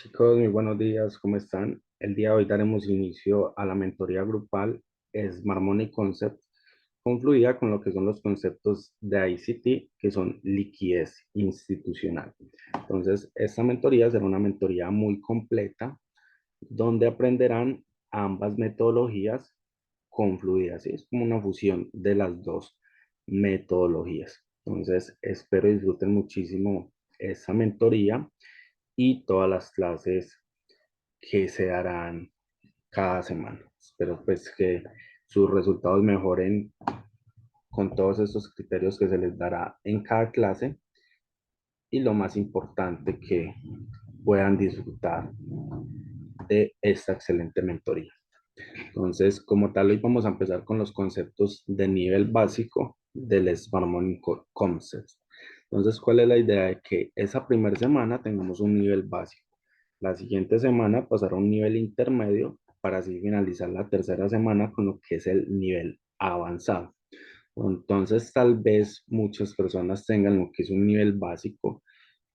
Chicos, muy buenos días, ¿cómo están? El día de hoy daremos inicio a la mentoría grupal Smart Money Concept, confluida con lo que son los conceptos de ICT, que son liquidez institucional. Entonces, esta mentoría será una mentoría muy completa, donde aprenderán ambas metodologías confluidas, ¿sí? Es como una fusión de las dos metodologías. Entonces, espero disfruten muchísimo esa mentoría y todas las clases que se darán cada semana. Espero pues que sus resultados mejoren con todos estos criterios que se les dará en cada clase y lo más importante que puedan disfrutar de esta excelente mentoría. Entonces, como tal, hoy vamos a empezar con los conceptos de nivel básico del Smart Money Concept. Entonces, ¿cuál es la idea? De que esa primera semana tengamos un nivel básico. La siguiente semana pasar a un nivel intermedio para así finalizar la tercera semana con lo que es el nivel avanzado. Entonces, tal vez muchas personas tengan lo que es un nivel básico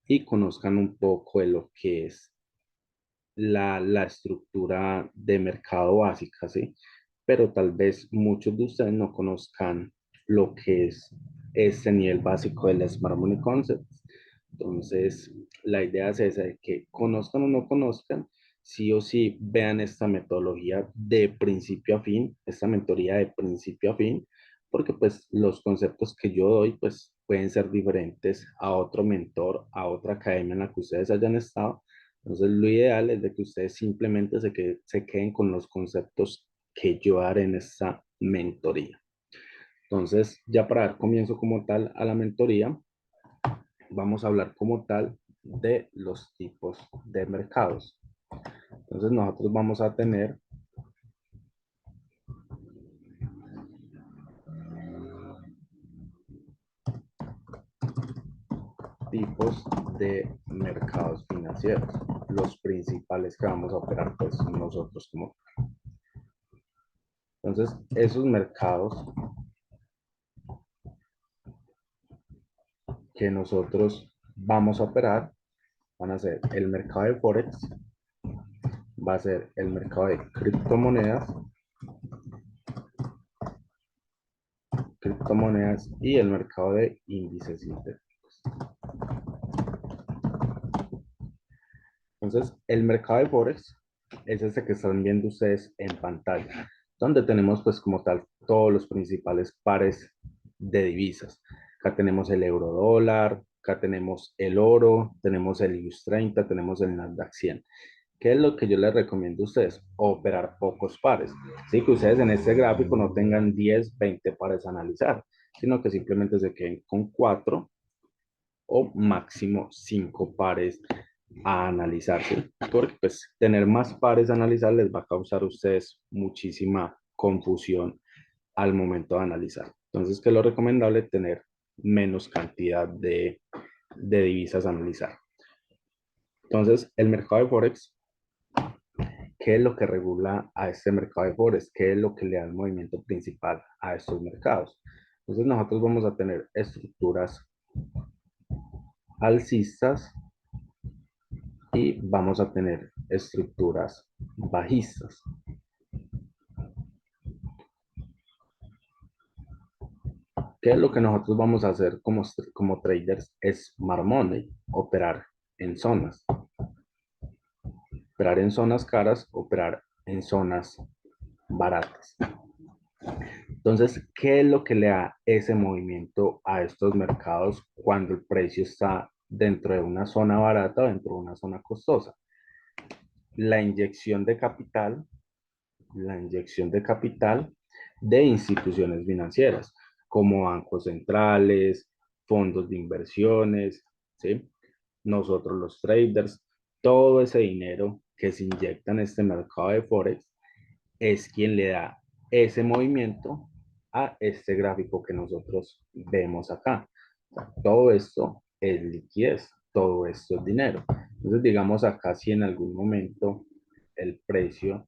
y conozcan un poco de lo que es la estructura de mercado básica, ¿sí? Pero tal vez muchos de ustedes no conozcan lo que es este nivel básico del Smart Money Concept. Entonces, la idea es esa, de que conozcan o no conozcan, sí o sí vean esta metodología de principio a fin, esta mentoría de principio a fin, porque pues los conceptos que yo doy pues pueden ser diferentes a otro mentor, a otra academia en la que ustedes hayan estado. Entonces, lo ideal es de que ustedes simplemente se queden con los conceptos que yo haré en esta mentoría. Entonces, ya para dar comienzo como tal a la mentoría, vamos a hablar como tal de los tipos de mercados. Entonces, nosotros vamos a tener tipos de mercados financieros. Los principales que vamos a operar, pues, nosotros como. Entonces, esos mercados que nosotros vamos a operar van a ser el mercado de Forex, va a ser el mercado de criptomonedas y el mercado de índices sintéticos. Entonces, el mercado de Forex es ese que están viendo ustedes en pantalla, donde tenemos pues como tal todos los principales pares de divisas. Acá tenemos el euro dólar, acá tenemos el oro, tenemos el US 30, tenemos el Nasdaq 100. ¿Qué es lo que yo les recomiendo a ustedes? Operar pocos pares. Así que ustedes en este gráfico no tengan 10, 20 pares a analizar, sino que simplemente se queden con 4 o máximo 5 pares a analizarse, porque pues tener más pares a analizar les va a causar a ustedes muchísima confusión al momento de analizar. Entonces, que es lo recomendable tener menos cantidad de divisas a analizar. Entonces, el mercado de Forex, ¿qué es lo que regula a este mercado de Forex? ¿Qué es lo que le da el movimiento principal a estos mercados? Entonces, nosotros vamos a tener estructuras alcistas y vamos a tener estructuras bajistas. ¿Qué es lo que nosotros vamos a hacer como traders? Es Smart Money, operar en zonas caras, operar en zonas baratas. Entonces, ¿qué es lo que le da ese movimiento a estos mercados cuando el precio está dentro de una zona barata o dentro de una zona costosa? La inyección de capital, la inyección de capital de instituciones financieras, como bancos centrales, fondos de inversiones, ¿sí? Nosotros los traders, todo ese dinero que se inyecta en este mercado de Forex es quien le da ese movimiento a este gráfico que nosotros vemos acá. Todo esto es liquidez, todo esto es dinero. Entonces, digamos acá, si en algún momento el precio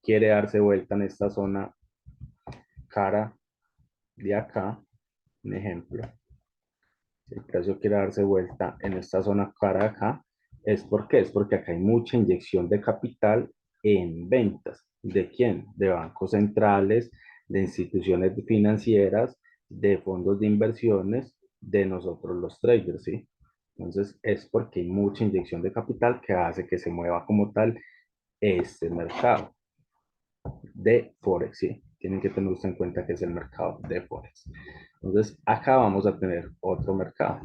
quiere darse vuelta en esta zona cara de acá, un ejemplo, si el precio quiere darse vuelta en esta zona cara de acá, ¿Es por qué? Es porque acá hay mucha inyección de capital en ventas. ¿De quién? De bancos centrales, de instituciones financieras, de fondos de inversiones, de nosotros los traders, ¿sí? Entonces es porque hay mucha inyección de capital que hace que se mueva como tal este mercado de Forex, ¿sí? Tienen que tener en cuenta que es el mercado de Forex. Entonces acá vamos a tener otro mercado.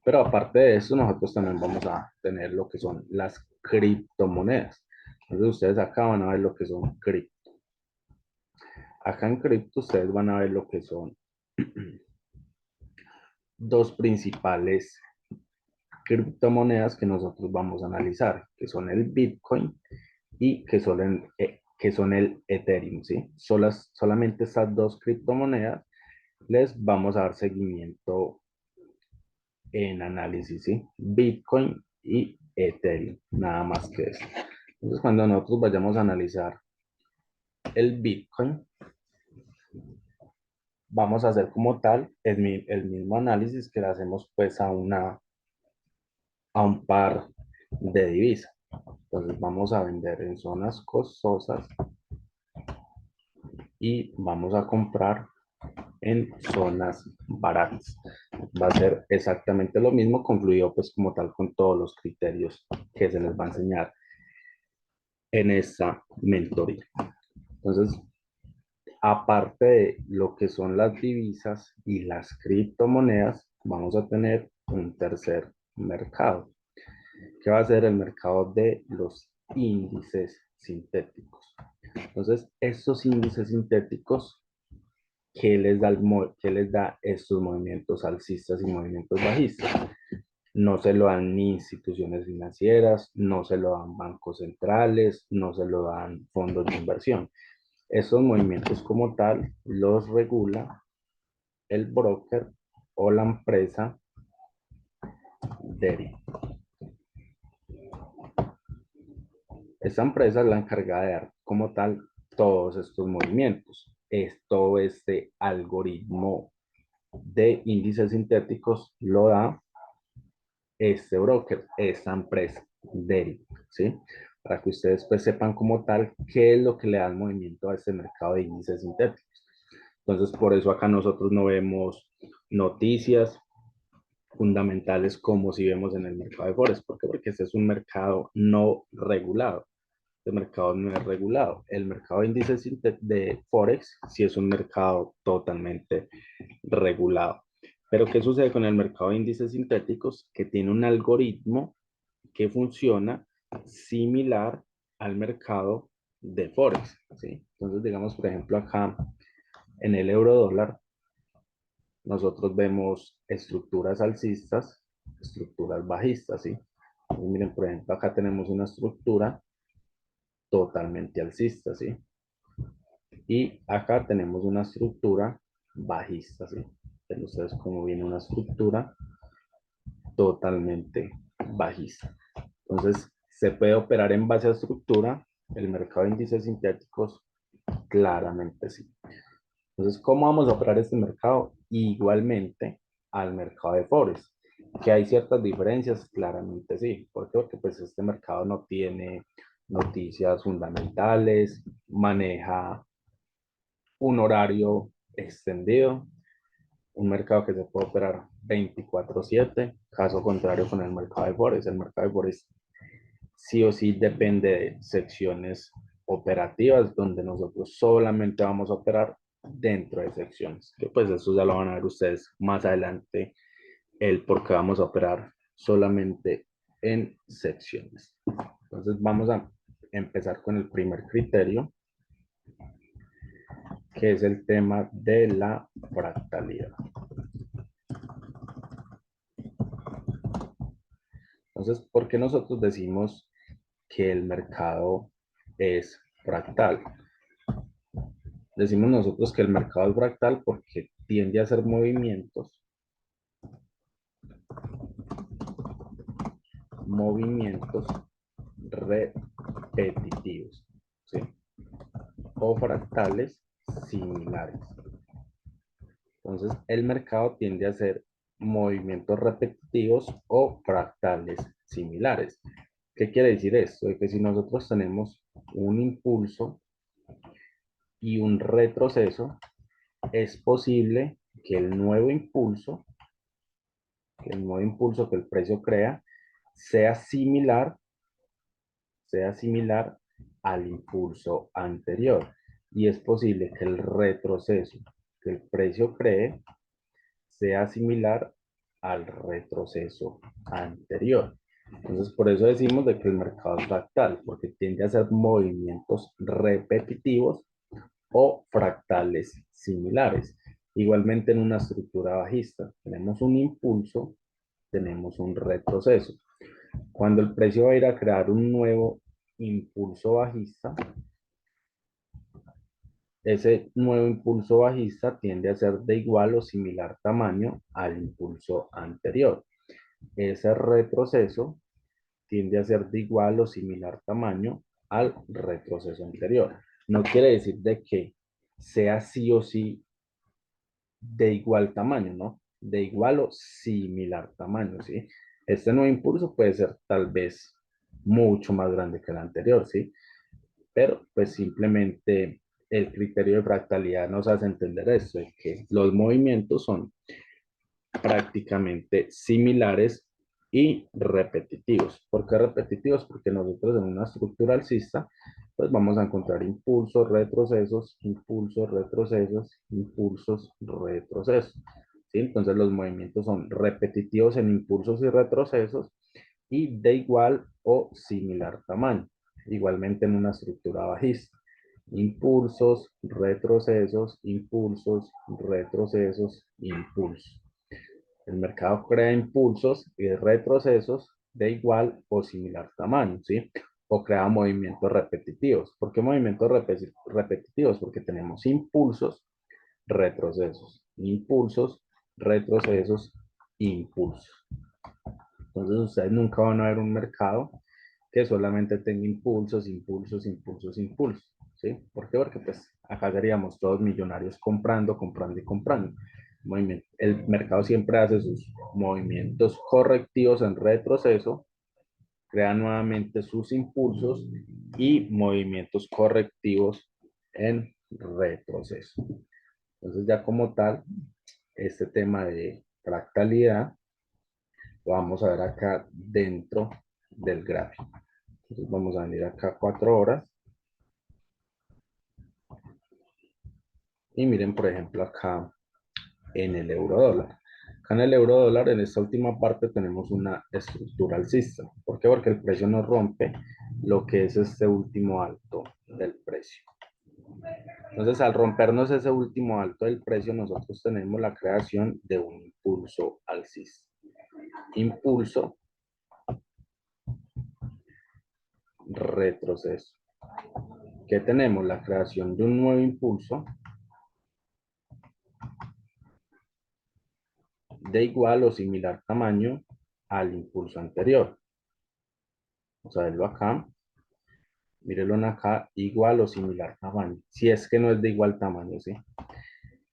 Pero aparte de eso, nosotros también vamos a tener lo que son las criptomonedas. Entonces ustedes acá van a ver lo que son cripto. Acá en cripto ustedes van a ver lo que son dos principales criptomonedas que nosotros vamos a analizar, que son el Bitcoin y que son el Ethereum, ¿sí? Solamente estas dos criptomonedas les vamos a dar seguimiento en análisis, ¿sí? Bitcoin y Ethereum, nada más que eso. Entonces, cuando nosotros vayamos a analizar el Bitcoin, vamos a hacer como tal el mismo análisis que le hacemos pues a un par de divisas. Entonces, vamos a vender en zonas costosas y vamos a comprar en zonas baratas. Va a ser exactamente lo mismo, concluido pues como tal con todos los criterios que se les va a enseñar en esta mentoría. Entonces, aparte de lo que son las divisas y las criptomonedas, vamos a tener un tercer mercado, que va a ser el mercado de los índices sintéticos. Entonces, estos índices sintéticos, ¿qué les da estos movimientos alcistas y movimientos bajistas? No se lo dan ni instituciones financieras, no se lo dan bancos centrales, no se lo dan fondos de inversión. Esos movimientos como tal los regula el broker o la empresa DERI. Esta empresa es la encargada de dar como tal todos estos movimientos. Es todo este algoritmo de índices sintéticos lo da este broker, esta empresa DERI, ¿sí? Para que ustedes pues sepan como tal qué es lo que le da el movimiento a este mercado de índices sintéticos. Entonces, por eso acá nosotros no vemos noticias fundamentales como si vemos en el mercado de Forex. ¿Por qué? Porque este es un mercado no regulado. Este mercado no es regulado. El mercado de índices de Forex sí es un mercado totalmente regulado. Pero ¿qué sucede con el mercado de índices sintéticos? Que tiene un algoritmo que funciona similar al mercado de Forex, ¿sí? Entonces, digamos, por ejemplo, acá en el euro dólar, nosotros vemos estructuras alcistas, estructuras bajistas, ¿sí? Entonces, miren, por ejemplo, acá tenemos una estructura totalmente alcista, ¿sí? Y acá tenemos una estructura bajista, ¿sí? Ven ustedes cómo viene una estructura totalmente bajista. Entonces, ¿se puede operar en base a estructura? El mercado de índices sintéticos, claramente sí. Entonces, ¿cómo vamos a operar este mercado? Igualmente al mercado de Forex. Que hay ciertas diferencias, claramente sí. ¿Por qué? Porque pues este mercado no tiene noticias fundamentales, maneja un horario extendido, un mercado que se puede operar 24/7, caso contrario con el mercado de Forex. El mercado de Forex sí o sí depende de secciones operativas donde nosotros solamente vamos a operar dentro de secciones, que pues eso ya lo van a ver ustedes más adelante, el por qué vamos a operar solamente en secciones. Entonces vamos a empezar con el primer criterio, que es el tema de la fractalidad. Entonces, ¿por qué nosotros decimos que el mercado es fractal? Decimos nosotros que el mercado es fractal porque tiende a hacer movimientos repetitivos, ¿sí? O fractales similares. Entonces, el mercado tiende a hacer movimientos repetitivos o fractales similares. ¿Qué quiere decir esto? De que si nosotros tenemos un impulso y un retroceso, es posible que el nuevo impulso que el precio crea, sea similar, sea similar al impulso anterior. Y es posible que el retroceso que el precio cree sea similar al retroceso anterior. Entonces, por eso decimos de que el mercado es fractal, porque tiende a ser movimientos repetitivos o fractales similares. Igualmente en una estructura bajista, tenemos un impulso, tenemos un retroceso. Cuando el precio va a ir a crear un nuevo impulso bajista, ese nuevo impulso bajista tiende a ser de igual o similar tamaño al impulso anterior. Ese retroceso tiende a ser de igual o similar tamaño al retroceso anterior. No quiere decir de que sea sí o sí de igual tamaño, ¿no? De igual o similar tamaño, ¿sí? Este nuevo impulso puede ser tal vez mucho más grande que el anterior, ¿sí? Pero pues simplemente el criterio de fractalidad nos hace entender esto, de que los movimientos son prácticamente similares y repetitivos. ¿Por qué repetitivos? Porque nosotros en una estructura alcista, pues vamos a encontrar impulsos, retrocesos, impulsos, retrocesos, impulsos, retrocesos. ¿Sí? Entonces los movimientos son repetitivos en impulsos y retrocesos y de igual o similar tamaño. Igualmente en una estructura bajista. Impulsos, retrocesos, impulsos, retrocesos, impulsos. El mercado crea impulsos y retrocesos de igual o similar tamaño, ¿sí? O crea movimientos repetitivos. ¿Por qué movimientos repetitivos? Porque tenemos impulsos, retrocesos, impulsos, retrocesos, impulsos. Entonces ustedes nunca van a ver un mercado que solamente tenga impulsos, impulsos, impulsos, impulsos, ¿sí? ¿Por qué? Porque pues acá seríamos todos millonarios comprando, comprando y comprando. El mercado siempre hace sus movimientos correctivos en retroceso, crea nuevamente sus impulsos y movimientos correctivos en retroceso. Entonces ya como tal, este tema de fractalidad lo vamos a ver acá dentro del gráfico. Entonces vamos a venir acá 4 horas y miren por ejemplo acá en el euro dólar. Acá en el euro dólar, en esta última parte tenemos una estructura alcista. ¿Por qué? Porque el precio no rompe lo que es este último alto del precio. Entonces, al rompernos ese último alto del precio, nosotros tenemos la creación de un impulso alcista. Impulso, retroceso. ¿Qué tenemos? La creación de un nuevo impulso de igual o similar tamaño al impulso anterior. Vamos a verlo acá. Mírelo acá, igual o similar tamaño. Si es que no es de igual tamaño, ¿sí?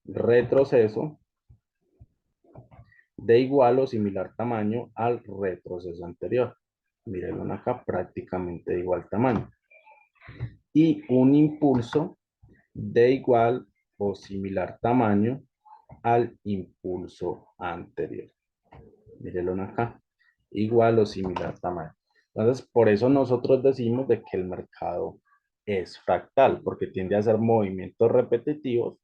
Retroceso de igual o similar tamaño al retroceso anterior. Mírelo acá, prácticamente de igual tamaño. Y un impulso de igual o similar tamaño al impulso anterior. Mírelo acá, igual o similar tamaño. Entonces, por eso nosotros decimos de que el mercado es fractal, porque tiende a hacer movimientos repetitivos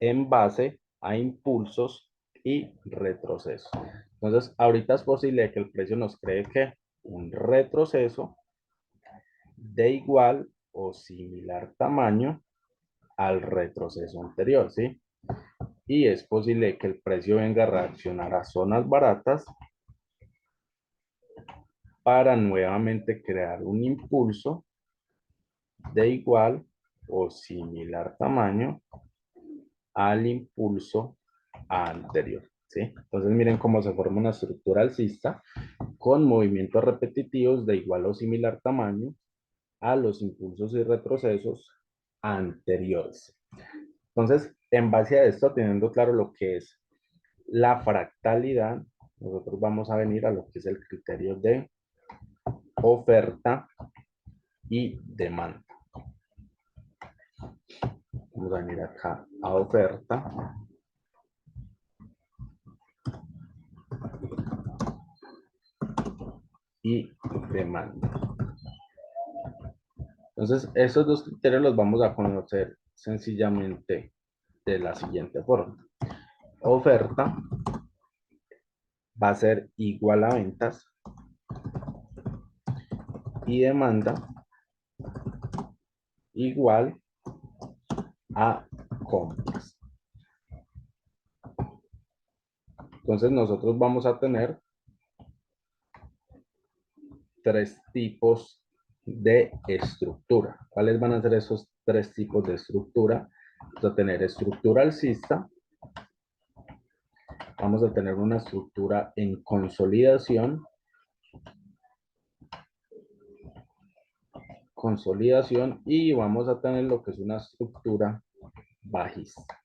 en base a impulsos y retrocesos. Entonces, ahorita es posible que el precio nos cree que un retroceso de igual o similar tamaño al retroceso anterior, ¿sí? Y es posible que el precio venga a reaccionar a zonas baratas para nuevamente crear un impulso de igual o similar tamaño al impulso anterior, ¿sí? Entonces miren cómo se forma una estructura alcista con movimientos repetitivos de igual o similar tamaño a los impulsos y retrocesos anteriores. Entonces, en base a esto, teniendo claro lo que es la fractalidad, nosotros vamos a venir a lo que es el criterio de oferta y demanda. Vamos a venir acá a oferta y demanda. Entonces, esos dos criterios los vamos a conocer sencillamente de la siguiente forma. Oferta va a ser igual a ventas y demanda igual a compras. Entonces, nosotros vamos a tener tres tipos de estructura. ¿Cuáles van a ser esos tres tipos de estructura? Vamos a tener estructura alcista, vamos a tener una estructura en consolidación y vamos a tener lo que es una estructura bajista.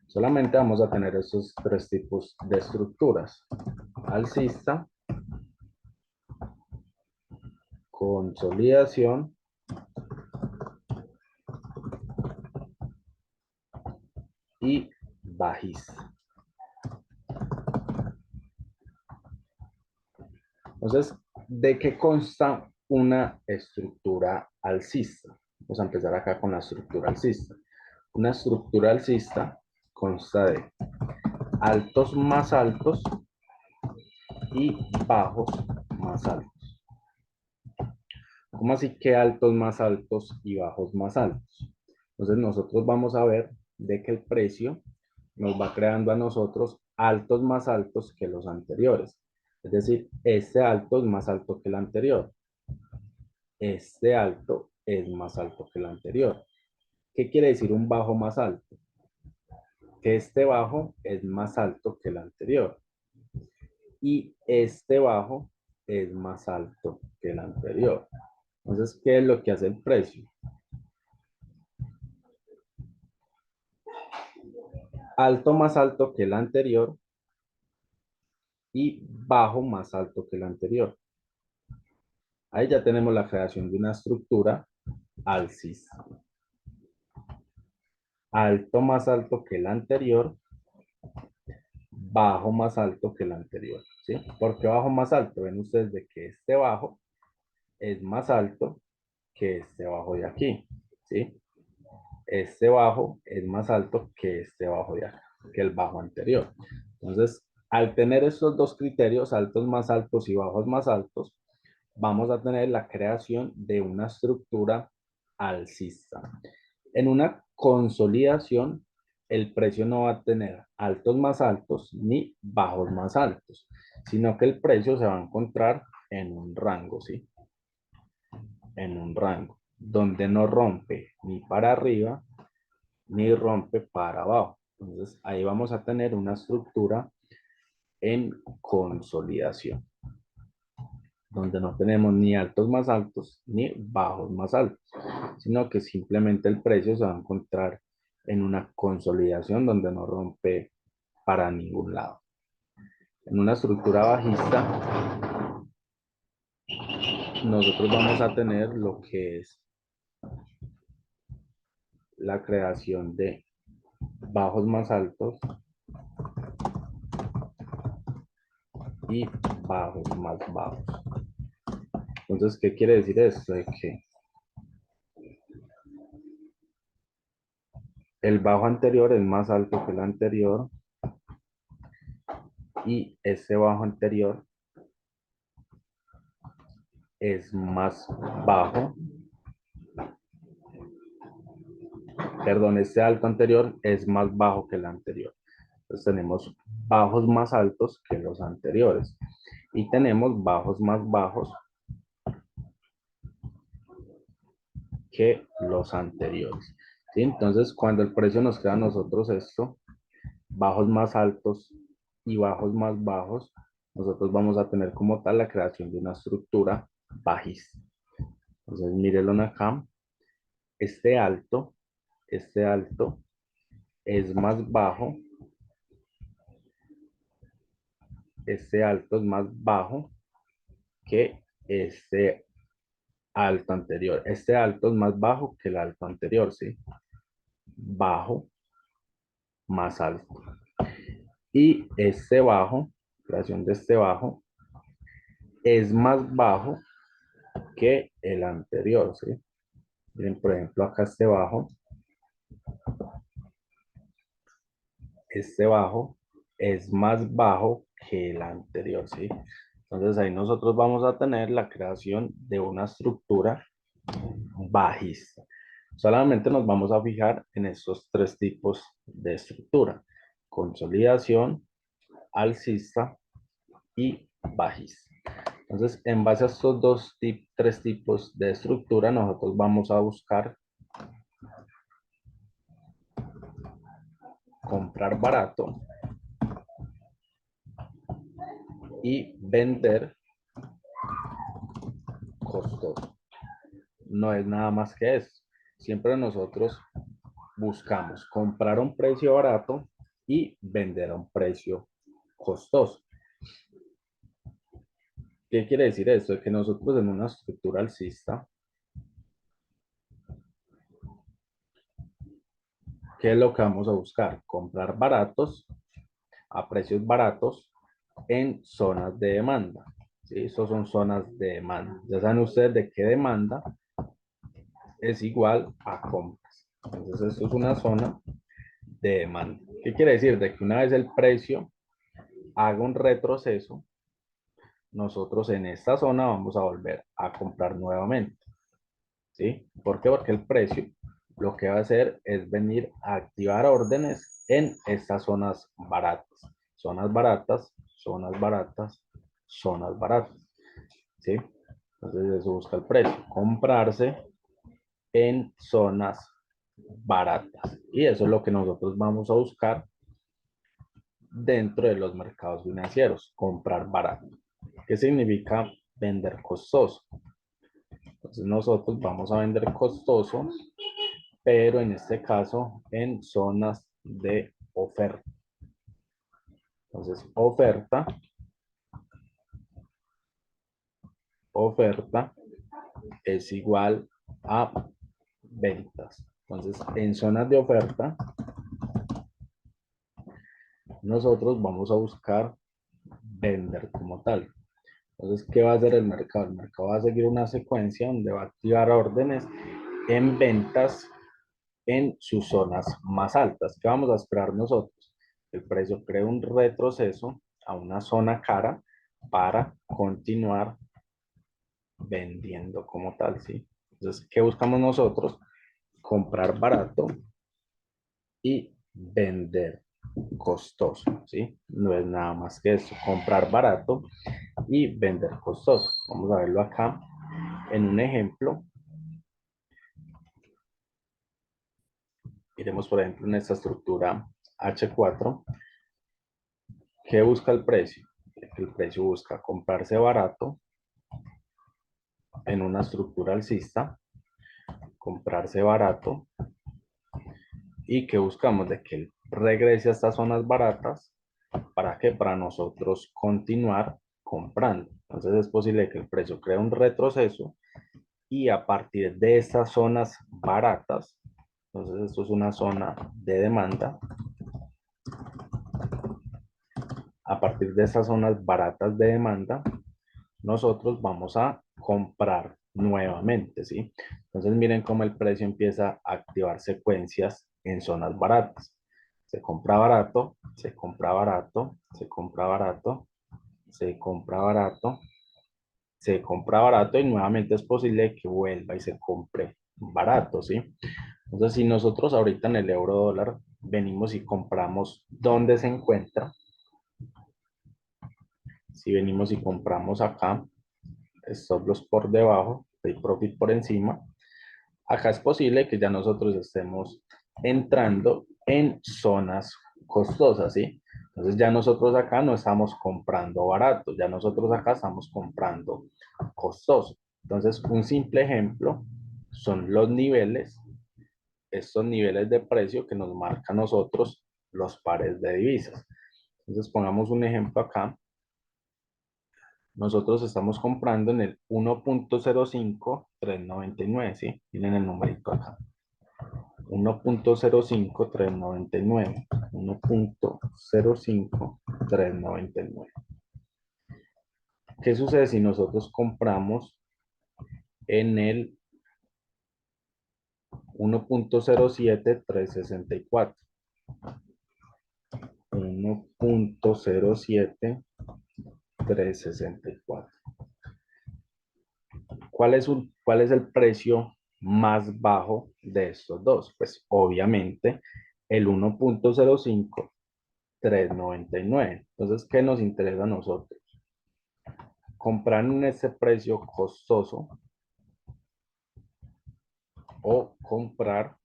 Solamente vamos a tener esos tres tipos de estructuras: alcista, consolidación y bajista. Entonces, ¿de qué consta una estructura alcista? Vamos a empezar acá con la estructura alcista. Una estructura alcista consta de altos más altos y bajos más altos. ¿Cómo así que altos más altos y bajos más altos? Entonces nosotros vamos a ver de que el precio nos va creando a nosotros altos más altos que los anteriores. Es decir, este alto es más alto que el anterior. Este alto es más alto que el anterior. ¿Qué quiere decir un bajo más alto? Que este bajo es más alto que el anterior. Y este bajo es más alto que el anterior. Entonces, ¿qué es lo que hace el precio? Alto más alto que el anterior y bajo más alto que el anterior. Ahí ya tenemos la creación de una estructura alcista. Alto más alto que el anterior, bajo más alto que el anterior, ¿sí? ¿Por qué bajo más alto? Ven ustedes de que este bajo es más alto que este bajo de aquí, ¿sí? Este bajo es más alto que este bajo de acá, que el bajo anterior. Entonces, al tener estos dos criterios, altos más altos y bajos más altos, vamos a tener la creación de una estructura alcista. En una consolidación, el precio no va a tener altos más altos ni bajos más altos, sino que el precio se va a encontrar en un rango, ¿sí? En un rango, donde no rompe ni para arriba ni rompe para abajo. Entonces, ahí vamos a tener una estructura en consolidación, donde no tenemos ni altos más altos ni bajos más altos, sino que simplemente el precio se va a encontrar en una consolidación donde no rompe para ningún lado. En una estructura bajista, nosotros vamos a tener lo que es la creación de bajos más altos y bajos más bajos. Entonces, ¿qué quiere decir esto? De que el bajo anterior es más alto que el anterior y ese bajo anterior es más bajo, perdón, este alto anterior es más bajo que el anterior. Entonces tenemos bajos más altos que los anteriores y tenemos bajos más bajos que los anteriores. ¿Sí? Entonces, cuando el precio nos queda a nosotros esto, bajos más altos y bajos más bajos, nosotros vamos a tener como tal la creación de una estructura bajista. Entonces, mírenlo acá. Este alto, este alto es más bajo este alto es más bajo que este alto anterior. Este alto es más bajo que el alto anterior, ¿sí? Bajo más alto. Y este bajo, creación de este bajo, es más bajo que el anterior, ¿sí? Miren, por ejemplo, acá este bajo es más bajo que el anterior, ¿sí? Entonces ahí nosotros vamos a tener la creación de una estructura bajista. Solamente nos vamos a fijar en estos tres tipos de estructura: consolidación, alcista y bajista. Entonces, en base a estos tres tipos de estructura, nosotros vamos a buscar comprar barato y vender costoso. No es nada más que eso. Siempre nosotros buscamos comprar a un precio barato y vender a un precio costoso. ¿Qué quiere decir esto? Es que nosotros en una estructura alcista, ¿qué es lo que vamos a buscar? Comprar baratos a precios baratos en zonas de demanda. ¿Sí? Esas son zonas de demanda. Ya saben ustedes de qué demanda es igual a compras. Entonces, esto es una zona de demanda. ¿Qué quiere decir? De que una vez el precio haga un retroceso, nosotros en esta zona vamos a volver a comprar nuevamente. ¿Sí? ¿Por qué? Porque el precio lo que va a hacer es venir a activar órdenes en estas zonas baratas. Zonas baratas, zonas baratas, zonas baratas. ¿Sí? Entonces eso busca el precio. Comprarse en zonas baratas. Y eso es lo que nosotros vamos a buscar dentro de los mercados financieros. Comprar barato. ¿Qué significa vender costoso? Entonces nosotros vamos a vender costoso, pero en este caso en zonas de oferta. Entonces oferta es igual a ventas. Entonces en zonas de oferta nosotros vamos a buscar vender como tal. Entonces, ¿qué va a hacer el mercado? El mercado va a seguir una secuencia donde va a activar órdenes en ventas en sus zonas más altas. ¿Qué vamos a esperar nosotros? El precio cree un retroceso a una zona cara para continuar vendiendo como tal, ¿sí? Entonces, ¿qué buscamos nosotros? Comprar barato y vender costoso, ¿sí? No es nada más que eso, comprar barato y vender costoso. Vamos a verlo acá en un ejemplo. Miremos, por ejemplo, en esta estructura H4. ¿Qué busca el precio? El precio busca comprarse barato en una estructura alcista, comprarse barato y que buscamos de que él regrese a estas zonas baratas para que para nosotros continuar comprando. Entonces es posible que el precio cree un retroceso y a partir de estas zonas baratas, entonces esto es una zona de demanda, a partir de esas zonas baratas de demanda, nosotros vamos a comprar nuevamente, ¿sí? Entonces miren cómo el precio empieza a activar secuencias en zonas baratas. Se compra barato, se compra barato, se compra barato, se compra barato, se compra barato y nuevamente es posible que vuelva y se compre barato, ¿sí? Entonces si nosotros ahorita en el euro dólar venimos y compramos donde se encuentra, si venimos y compramos acá, stop loss por debajo, take profit por encima, acá es posible que ya nosotros estemos entrando en zonas costosas, ¿sí? Entonces ya nosotros acá no estamos comprando barato, ya nosotros acá estamos comprando costoso. Entonces un simple ejemplo son los niveles, estos niveles de precio que nos marcan nosotros los pares de divisas. Entonces pongamos un ejemplo acá. nosotros estamos comprando en el 1.05399, ¿sí? Miren el numerito acá. 1.05399. 1.05399. ¿Qué sucede si nosotros compramos en el 1.07364? 1.07364. ¿Cuál es el precio más bajo de estos dos? Pues obviamente el 1.05399. Entonces, ¿qué nos interesa a nosotros? Comprar en ese precio costoso o comprar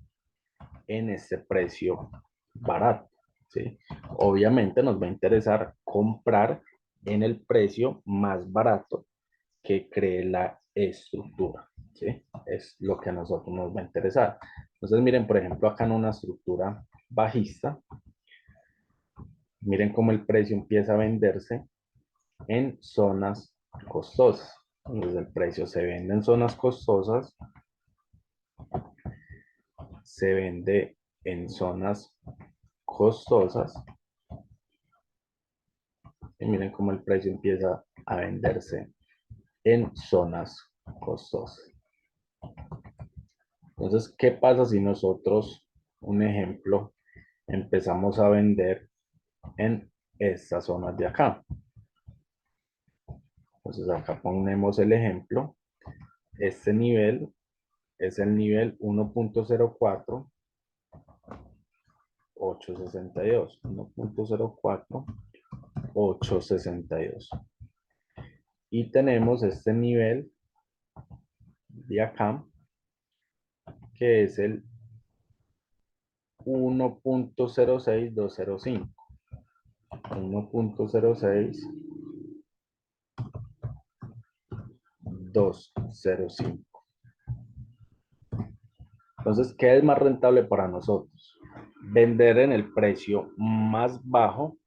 en ese precio barato, ¿sí? Obviamente nos va a interesar comprar en el precio más barato que cree la estructura, ¿sí? Es lo que a nosotros nos va a interesar. Entonces, miren, por ejemplo, acá en una estructura bajista, miren cómo el precio empieza a venderse en zonas costosas. Entonces, el precio se vende en zonas costosas, se vende en zonas costosas, y miren cómo el precio empieza a venderse en zonas costosas. Entonces, ¿qué pasa si nosotros, un ejemplo, empezamos a vender en estas zonas de acá? Entonces, acá ponemos el ejemplo. Este nivel es el nivel 1.04862. 1.04862. Y tenemos este nivel de acá, que es el 1.06205. 1.06205. Entonces, ¿qué es más rentable para nosotros? ¿Vender en el precio más bajo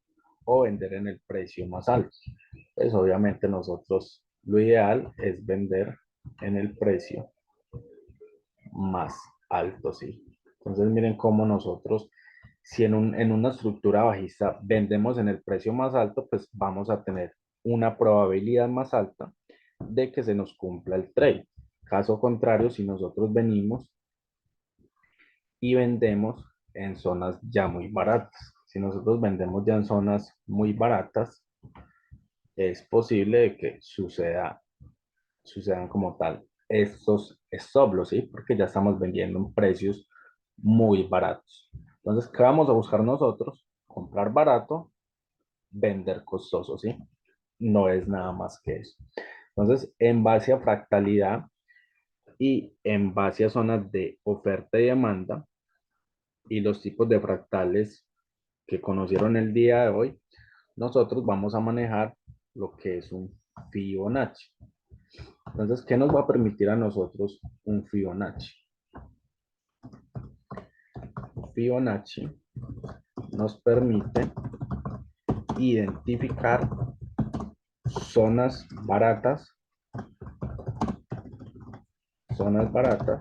o vender en el precio más alto? Pues obviamente nosotros lo ideal es vender en el precio más alto, ¿sí? Entonces miren cómo nosotros, si en una estructura bajista vendemos en el precio más alto, pues vamos a tener una probabilidad más alta de que se nos cumpla el trade. Caso contrario, si nosotros venimos y vendemos en zonas ya muy baratas, si nosotros vendemos ya en zonas muy baratas, es posible de que sucedan como tal estos stop, ¿sí? Porque ya estamos vendiendo en precios muy baratos. Entonces, ¿qué vamos a buscar nosotros? Comprar barato, vender costoso, ¿sí? No es nada más que eso. Entonces, en base a fractalidad y en base a zonas de oferta y demanda y los tipos de fractales que conocieron el día de hoy, nosotros vamos a manejar lo que es un Fibonacci. Entonces, ¿qué nos va a permitir a nosotros un Fibonacci? Fibonacci nos permite identificar zonas baratas, zonas baratas,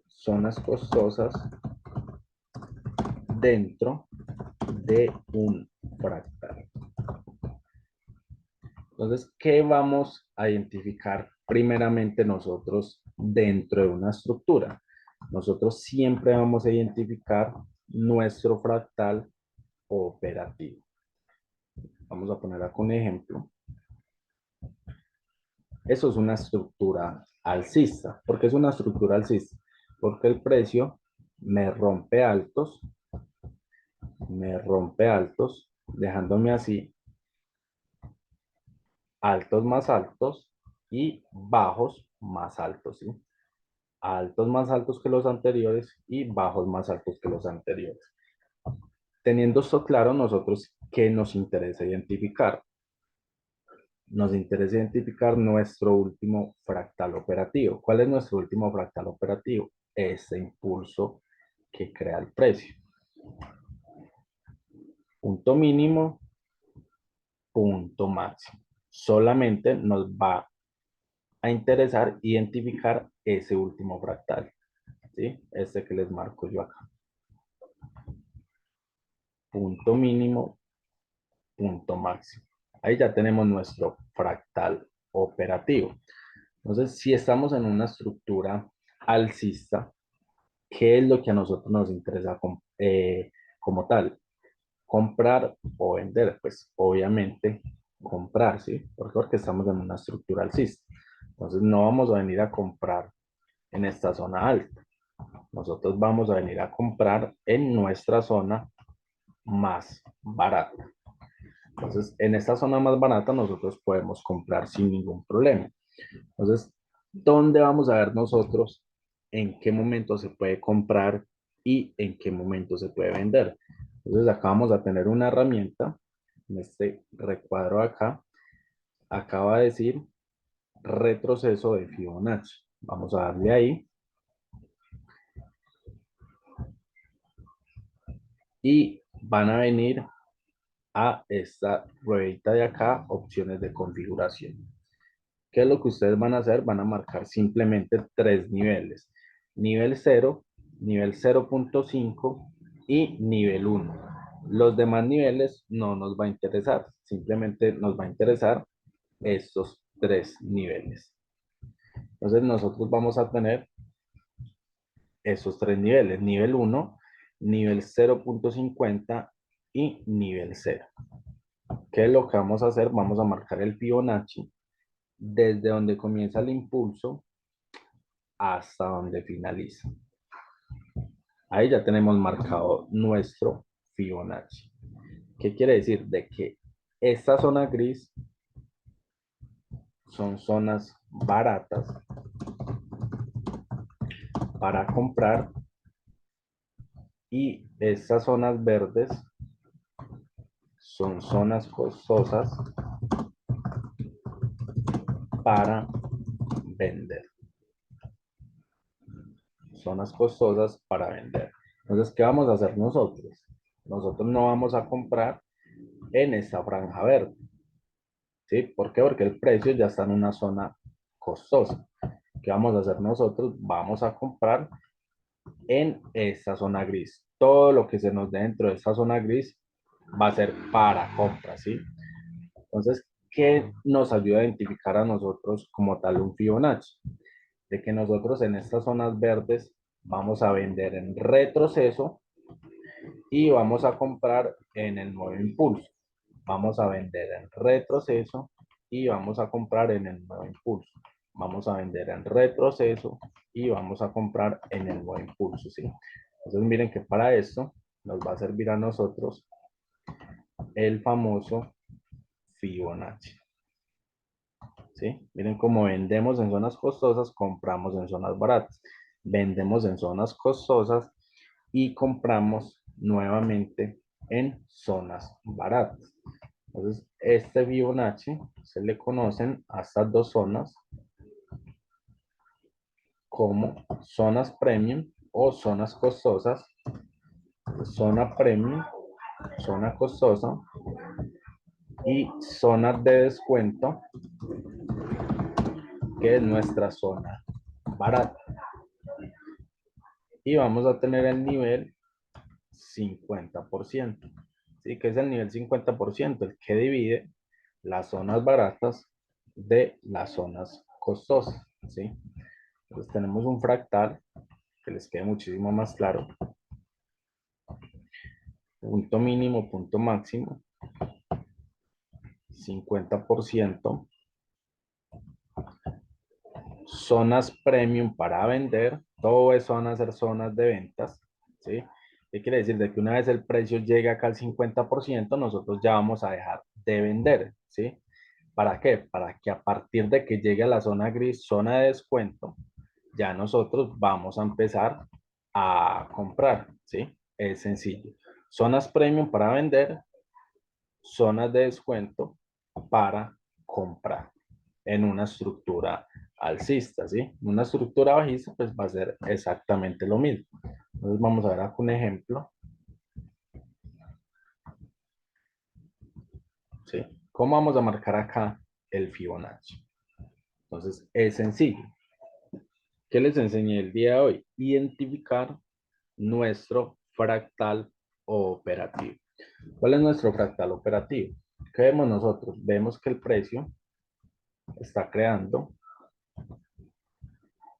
zonas costosas dentro de un fractal. Entonces, ¿qué vamos a identificar primeramente nosotros dentro de una estructura? Nosotros siempre vamos a identificar nuestro fractal operativo. Vamos a poner acá un ejemplo. Eso es una estructura alcista. ¿Por qué es una estructura alcista? Porque el precio me rompe altos, dejándome así altos más altos y bajos más altos, ¿sí? Altos más altos que los anteriores y bajos más altos que los anteriores. Teniendo esto claro, nosotros, ¿qué nos interesa identificar? Nos interesa identificar nuestro último fractal operativo. ¿Cuál es nuestro último fractal operativo? Ese impulso que crea el precio. Punto mínimo, punto máximo. solamente nos va a interesar identificar ese último fractal, ¿sí? Este que les marco yo acá. Punto mínimo, punto máximo. Ahí ya tenemos nuestro fractal operativo. Entonces, si estamos en una estructura alcista, ¿qué es lo que a nosotros nos interesa como tal? Comprar o vender. Pues obviamente comprar, ¿sí? Porque estamos en una estructura alcista. Entonces, no vamos a venir a comprar en esta zona alta. Nosotros vamos a venir a comprar en nuestra zona más barata. Entonces, en esta zona más barata nosotros podemos comprar sin ningún problema. Entonces, ¿dónde vamos a ver nosotros en qué momento se puede comprar y en qué momento se puede vender? Entonces, acá vamos a tener una herramienta, en este recuadro acá, acaba de decir retroceso de Fibonacci. Vamos a darle ahí y van a venir a esta ruedita de acá, opciones de configuración. ¿Qué es lo que ustedes van a hacer? Van a marcar simplemente tres niveles. Nivel 0, nivel 0.5 y nivel 1. Los demás niveles no nos va a interesar. Simplemente nos va a interesar estos tres niveles. Entonces nosotros vamos a tener esos tres niveles. Nivel 1, nivel 0.50 y nivel 0. ¿Qué es lo que vamos a hacer? Vamos a marcar el Fibonacci desde donde comienza el impulso hasta donde finaliza. Ahí ya tenemos marcado nuestro Fibonacci. ¿Qué quiere decir? De que esta zona gris son zonas baratas para comprar y estas zonas verdes son zonas costosas para vender. Zonas costosas para vender. Entonces, ¿qué vamos a hacer nosotros? Nosotros no vamos a comprar en esta franja verde. ¿Sí? ¿Por qué? Porque el precio ya está en una zona costosa. ¿Qué vamos a hacer nosotros? Vamos a comprar en esta zona gris. Todo lo que se nos dé dentro de esta zona gris va a ser para compra, ¿sí? Entonces, ¿qué nos ayuda a identificar a nosotros como tal un Fibonacci? De que nosotros en estas zonas verdes vamos a vender en retroceso y vamos a comprar en el nuevo impulso. Vamos a vender en retroceso y vamos a comprar en el nuevo impulso. Vamos a vender en retroceso y vamos a comprar en el nuevo impulso, ¿sí? Entonces miren que para esto nos va a servir a nosotros el famoso Fibonacci, ¿sí? Miren cómo vendemos en zonas costosas, compramos en zonas baratas. Vendemos en zonas costosas y compramos nuevamente en zonas baratas. Entonces, este Fibonacci se le conocen a estas dos zonas como zonas premium o zonas costosas. Zona premium, zona costosa y zona de descuento, que es nuestra zona barata. Y vamos a tener el nivel 50%. ¿Sí? Que es el nivel 50%, el que divide las zonas baratas de las zonas costosas, ¿sí? Entonces tenemos un fractal que les quede muchísimo más claro. Punto mínimo, punto máximo, 50%. Zonas premium para vender, todo eso van a ser zonas de ventas, ¿sí? ¿Qué quiere decir? De que una vez el precio llega acá al 50%, nosotros ya vamos a dejar de vender, ¿sí? ¿Para qué? Para que a partir de que llegue a la zona gris, zona de descuento, ya nosotros vamos a empezar a comprar, ¿sí? Es sencillo. Zonas premium para vender, zonas de descuento para comprar en una estructura alcista, ¿sí? Una estructura bajista, pues va a ser exactamente lo mismo. Entonces vamos a ver acá un ejemplo, ¿sí? ¿Cómo vamos a marcar acá el Fibonacci. Entonces, es sencillo. ¿Qué les enseñé el día de hoy? Identificar nuestro fractal operativo. ¿Cuál es nuestro fractal operativo? ¿Qué vemos nosotros? Vemos que el precio está creando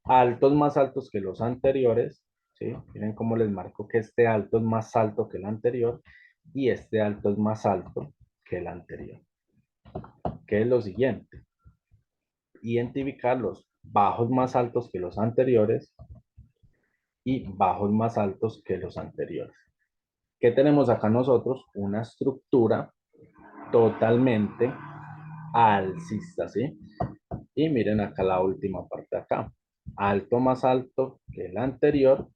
altos más altos que los anteriores, ¿sí? Miren cómo les marco que este alto es más alto que el anterior y este alto es más alto que el anterior. ¿Qué es lo siguiente? Identificar los bajos más altos que los anteriores y bajos más altos que los anteriores. ¿Qué tenemos acá nosotros? Una estructura totalmente alcista, ¿sí? Y miren acá la última parte acá. Alto más alto que el anterior.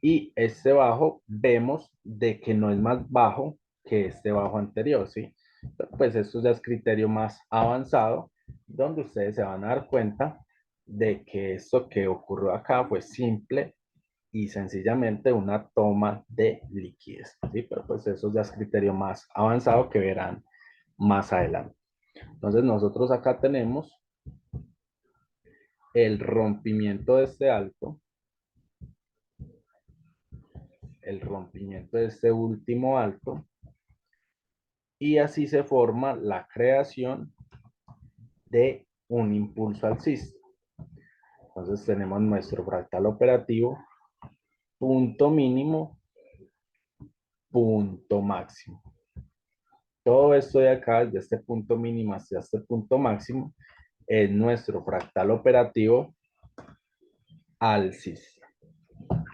Y este bajo vemos de que no es más bajo que este bajo anterior, ¿sí? Pues esto ya es criterio más avanzado, donde ustedes se van a dar cuenta de que esto que ocurrió acá fue simple y sencillamente una toma de liquidez, ¿sí? Pero pues eso ya es criterio más avanzado que verán más adelante. Entonces nosotros acá tenemos el rompimiento de este alto, el rompimiento de este último alto, y así se forma la creación de un impulso alcista. Entonces tenemos nuestro fractal operativo, punto mínimo, punto máximo. Todo esto de acá, desde este punto mínimo hasta este punto máximo, es nuestro fractal operativo alcista.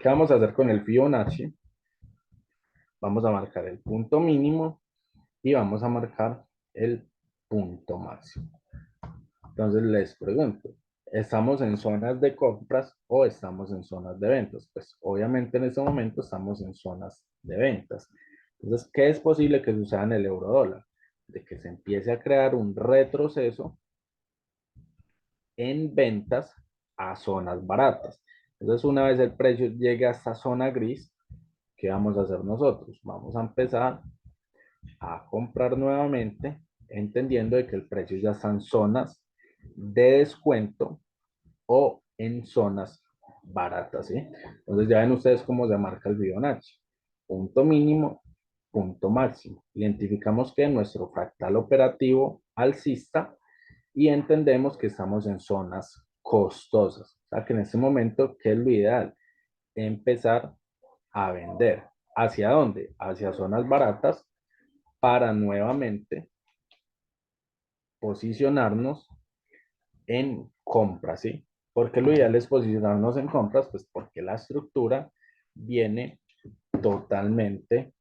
¿Qué vamos a hacer con el Fibonacci? Vamos a marcar el punto mínimo y vamos a marcar el punto máximo. Entonces les pregunto, ¿estamos en zonas de compras o estamos en zonas de ventas? Pues obviamente en este momento estamos en zonas de ventas. Entonces, ¿qué es posible que suceda en el euro dólar? De que se empiece a crear un retroceso en ventas a zonas baratas. Entonces, una vez el precio llegue a esta zona gris, ¿qué vamos a hacer nosotros? Vamos a empezar a comprar nuevamente, entendiendo de que el precio ya está en zonas de descuento o en zonas baratas, ¿sí? Entonces ya ven ustedes cómo se marca el Fibonacci. Punto mínimo, punto máximo. Identificamos que nuestro fractal operativo alcista y entendemos que estamos en zonas costosas. O sea que en este momento, ¿qué es lo ideal? Empezar a vender. ¿Hacia dónde? Hacia zonas baratas para nuevamente posicionarnos en compras, ¿sí? Porque lo ideal es posicionarnos en compras, pues porque la estructura viene totalmente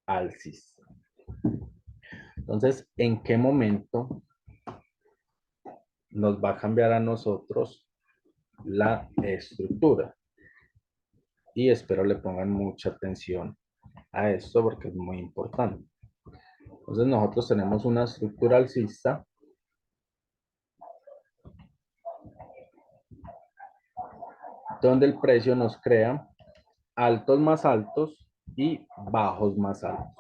alcista. Entonces, ¿en qué momento nos va a cambiar a nosotros la estructura? Y espero le pongan mucha atención a esto porque es muy importante. Entonces, nosotros tenemos una estructura alcista donde el precio nos crea altos más altos y bajos más altos.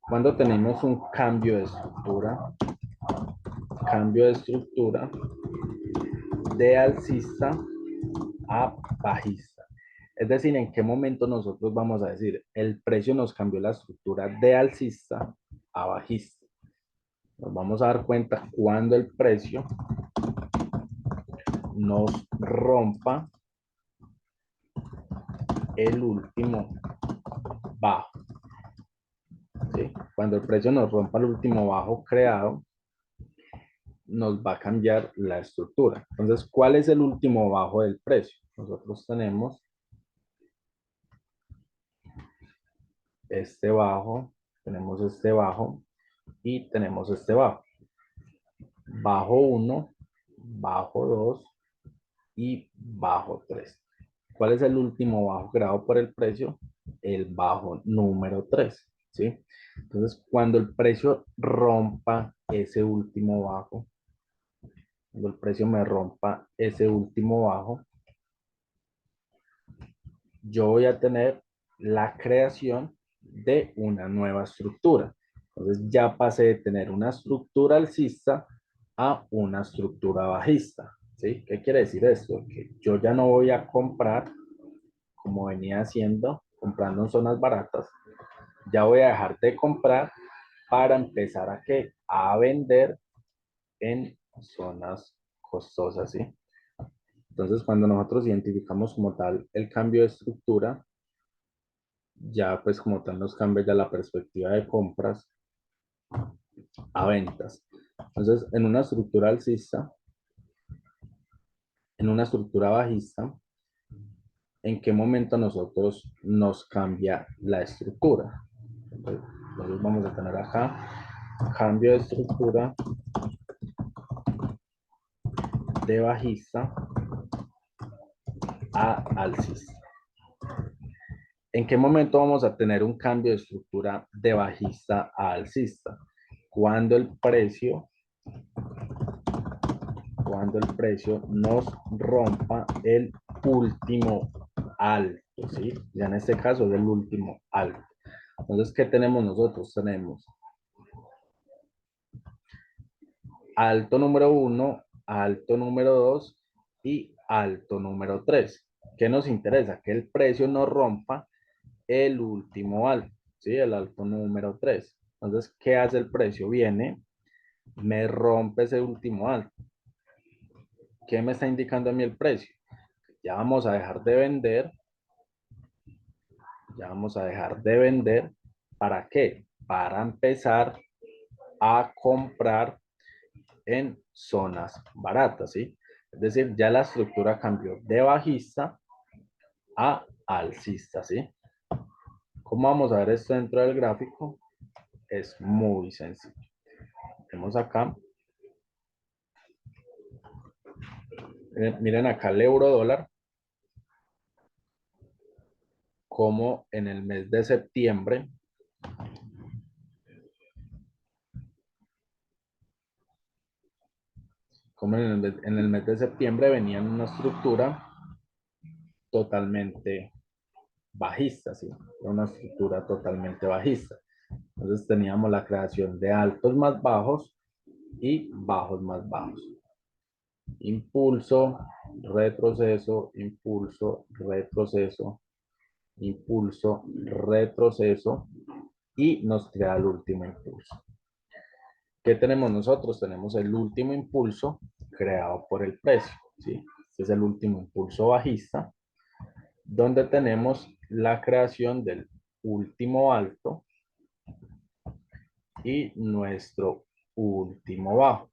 Cuando tenemos un cambio de estructura de alcista a bajista. Es decir, en qué momento nosotros vamos a decir, el precio nos cambió la estructura de alcista a bajista. Nos vamos a dar cuenta cuando el precio nos rompa el último bajo. ¿Sí? Cuando el precio nos rompa el último bajo creado, nos va a cambiar la estructura. Entonces, ¿cuál es el último bajo del precio? Nosotros tenemos este bajo, tenemos este bajo y tenemos este bajo. Bajo 1, bajo 2 y bajo 3. ¿Cuál es el último bajo creado por el precio? El bajo número 3, ¿sí? Entonces, cuando el precio rompa ese último bajo, cuando el precio me rompa ese último bajo, yo voy a tener la creación de una nueva estructura. Entonces ya pasé de tener una estructura alcista a una estructura bajista, ¿sí? ¿Qué quiere decir esto? Que yo ya no voy a comprar como venía haciendo, comprando en zonas baratas, ya voy a dejar de comprar para empezar a qué? A vender en zonas costosas, ¿sí? Entonces, cuando nosotros identificamos como tal el cambio de estructura, ya pues como tal nos cambia ya la perspectiva de compras a ventas. Entonces, en una estructura alcista, en una estructura bajista, ¿en qué momento nosotros nos cambia la estructura? Entonces vamos a tener acá cambio de estructura de bajista a alcista. ¿En qué momento vamos a tener un cambio de estructura de bajista a alcista? Cuando el precio, cuando el precio nos rompa el último alto, ¿sí? Ya en este caso es el último alto. Entonces, ¿qué tenemos nosotros? Tenemos alto número 1, alto número 2 y alto número 3. ¿Qué nos interesa? Que el precio no rompa el último alto, ¿sí? El alto número 3. Entonces, ¿qué hace el precio? Viene, me rompe ese último alto. ¿Qué me está indicando a mí el precio? Ya vamos a dejar de vender, ya vamos a dejar de vender. ¿Para qué? Para empezar a comprar en zonas baratas, ¿sí? Es decir, ya la estructura cambió de bajista a alcista, ¿sí? ¿Cómo vamos a ver esto dentro del gráfico? Es muy sencillo. Vemos acá, miren acá el euro dólar, como en el mes de septiembre, como en el mes de septiembre venía en una estructura totalmente bajista, ¿sí? Una estructura totalmente bajista. Entonces teníamos la creación de altos más bajos y bajos más bajos. Impulso, retroceso, impulso, retroceso, impulso, retroceso y nos crea el último impulso. ¿Qué tenemos nosotros? Tenemos el último impulso creado por el precio, ¿sí? Este es el último impulso bajista, donde tenemos la creación del último alto y nuestro último bajo,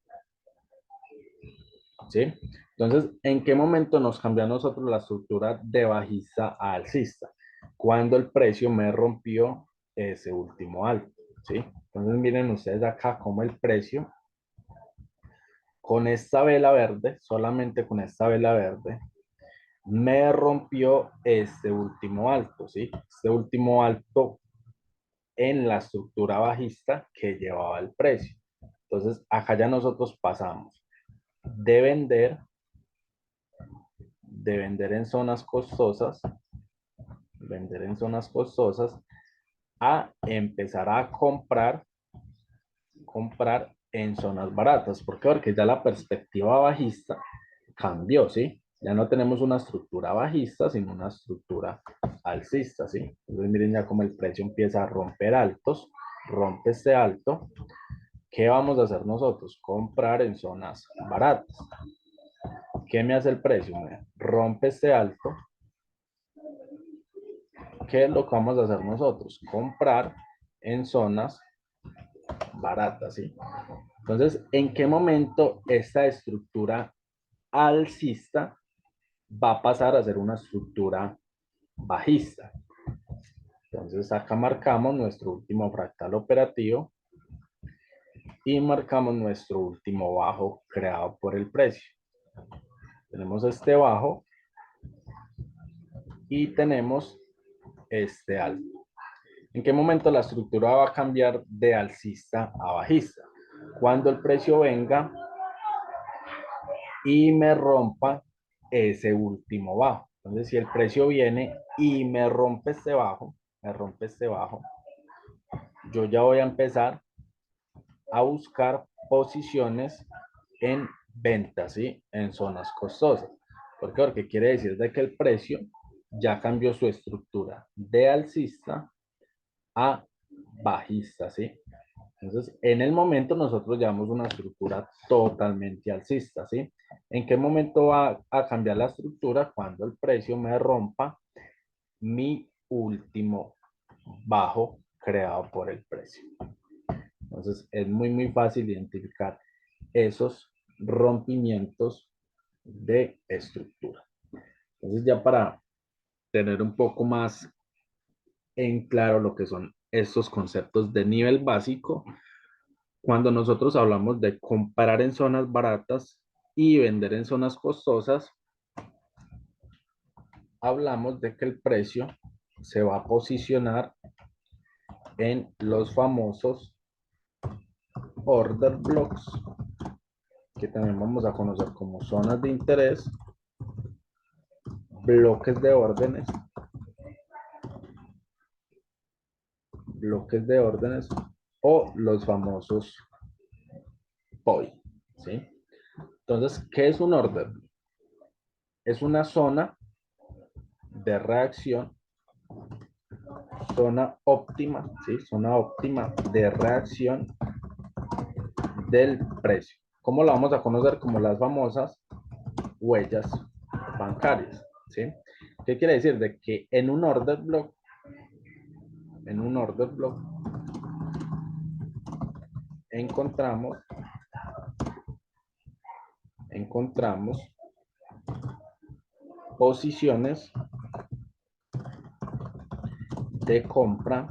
¿sí? Entonces, ¿en qué momento nos cambia a nosotros la estructura de bajista a alcista? Cuando el precio me rompió ese último alto, ¿sí? Entonces, miren ustedes acá como el precio, con esta vela verde, solamente con esta vela verde, me rompió este último alto, ¿sí? Este último alto en la estructura bajista que llevaba el precio. Entonces, acá ya nosotros pasamos de vender en zonas costosas, vender en zonas costosas, a empezar a comprar en zonas baratas. ¿Por qué? Porque ya la perspectiva bajista cambió, ¿sí? Ya no tenemos una estructura bajista, sino una estructura alcista, ¿sí? Entonces miren ya como el precio empieza a romper altos, rompe este alto. ¿Qué vamos a hacer nosotros? Comprar en zonas baratas. ¿Qué me hace el precio? Me rompe este alto. ¿Qué es lo que vamos a hacer nosotros? Comprar en zonas baratas, ¿sí? Entonces, ¿en qué momento esta estructura alcista va a pasar a ser una estructura bajista? Entonces, acá marcamos nuestro último fractal operativo y marcamos nuestro último bajo creado por el precio. Tenemos este bajo y tenemos este alto. ¿En qué momento la estructura va a cambiar de alcista a bajista? Cuando el precio venga y me rompa ese último bajo. Entonces, si el precio viene y me rompe este bajo, yo ya voy a empezar a buscar posiciones en ventas, ¿sí? En zonas costosas. ¿Por qué? Porque quiere decir de que el precio ya cambió su estructura de alcista a bajista, ¿sí? Entonces, en el momento nosotros llevamos una estructura totalmente alcista, ¿sí? ¿En qué momento va a cambiar la estructura? Cuando el precio me rompa mi último bajo creado por el precio. Entonces, es muy fácil identificar esos rompimientos de estructura. Entonces, ya para tener un poco más en claro lo que son estos conceptos de nivel básico, cuando nosotros hablamos de comprar en zonas baratas y vender en zonas costosas, hablamos de que el precio se va a posicionar en los famosos order blocks, que también vamos a conocer como zonas de interés, bloques de órdenes, o los famosos POI, ¿sí? Entonces, ¿qué es un order? Es una zona de reacción, zona óptima, ¿sí? Zona óptima de reacción del precio. ¿Cómo la vamos a conocer? Como las famosas huellas bancarias, ¿sí? ¿Qué quiere decir? De que en un order block encontramos posiciones de compra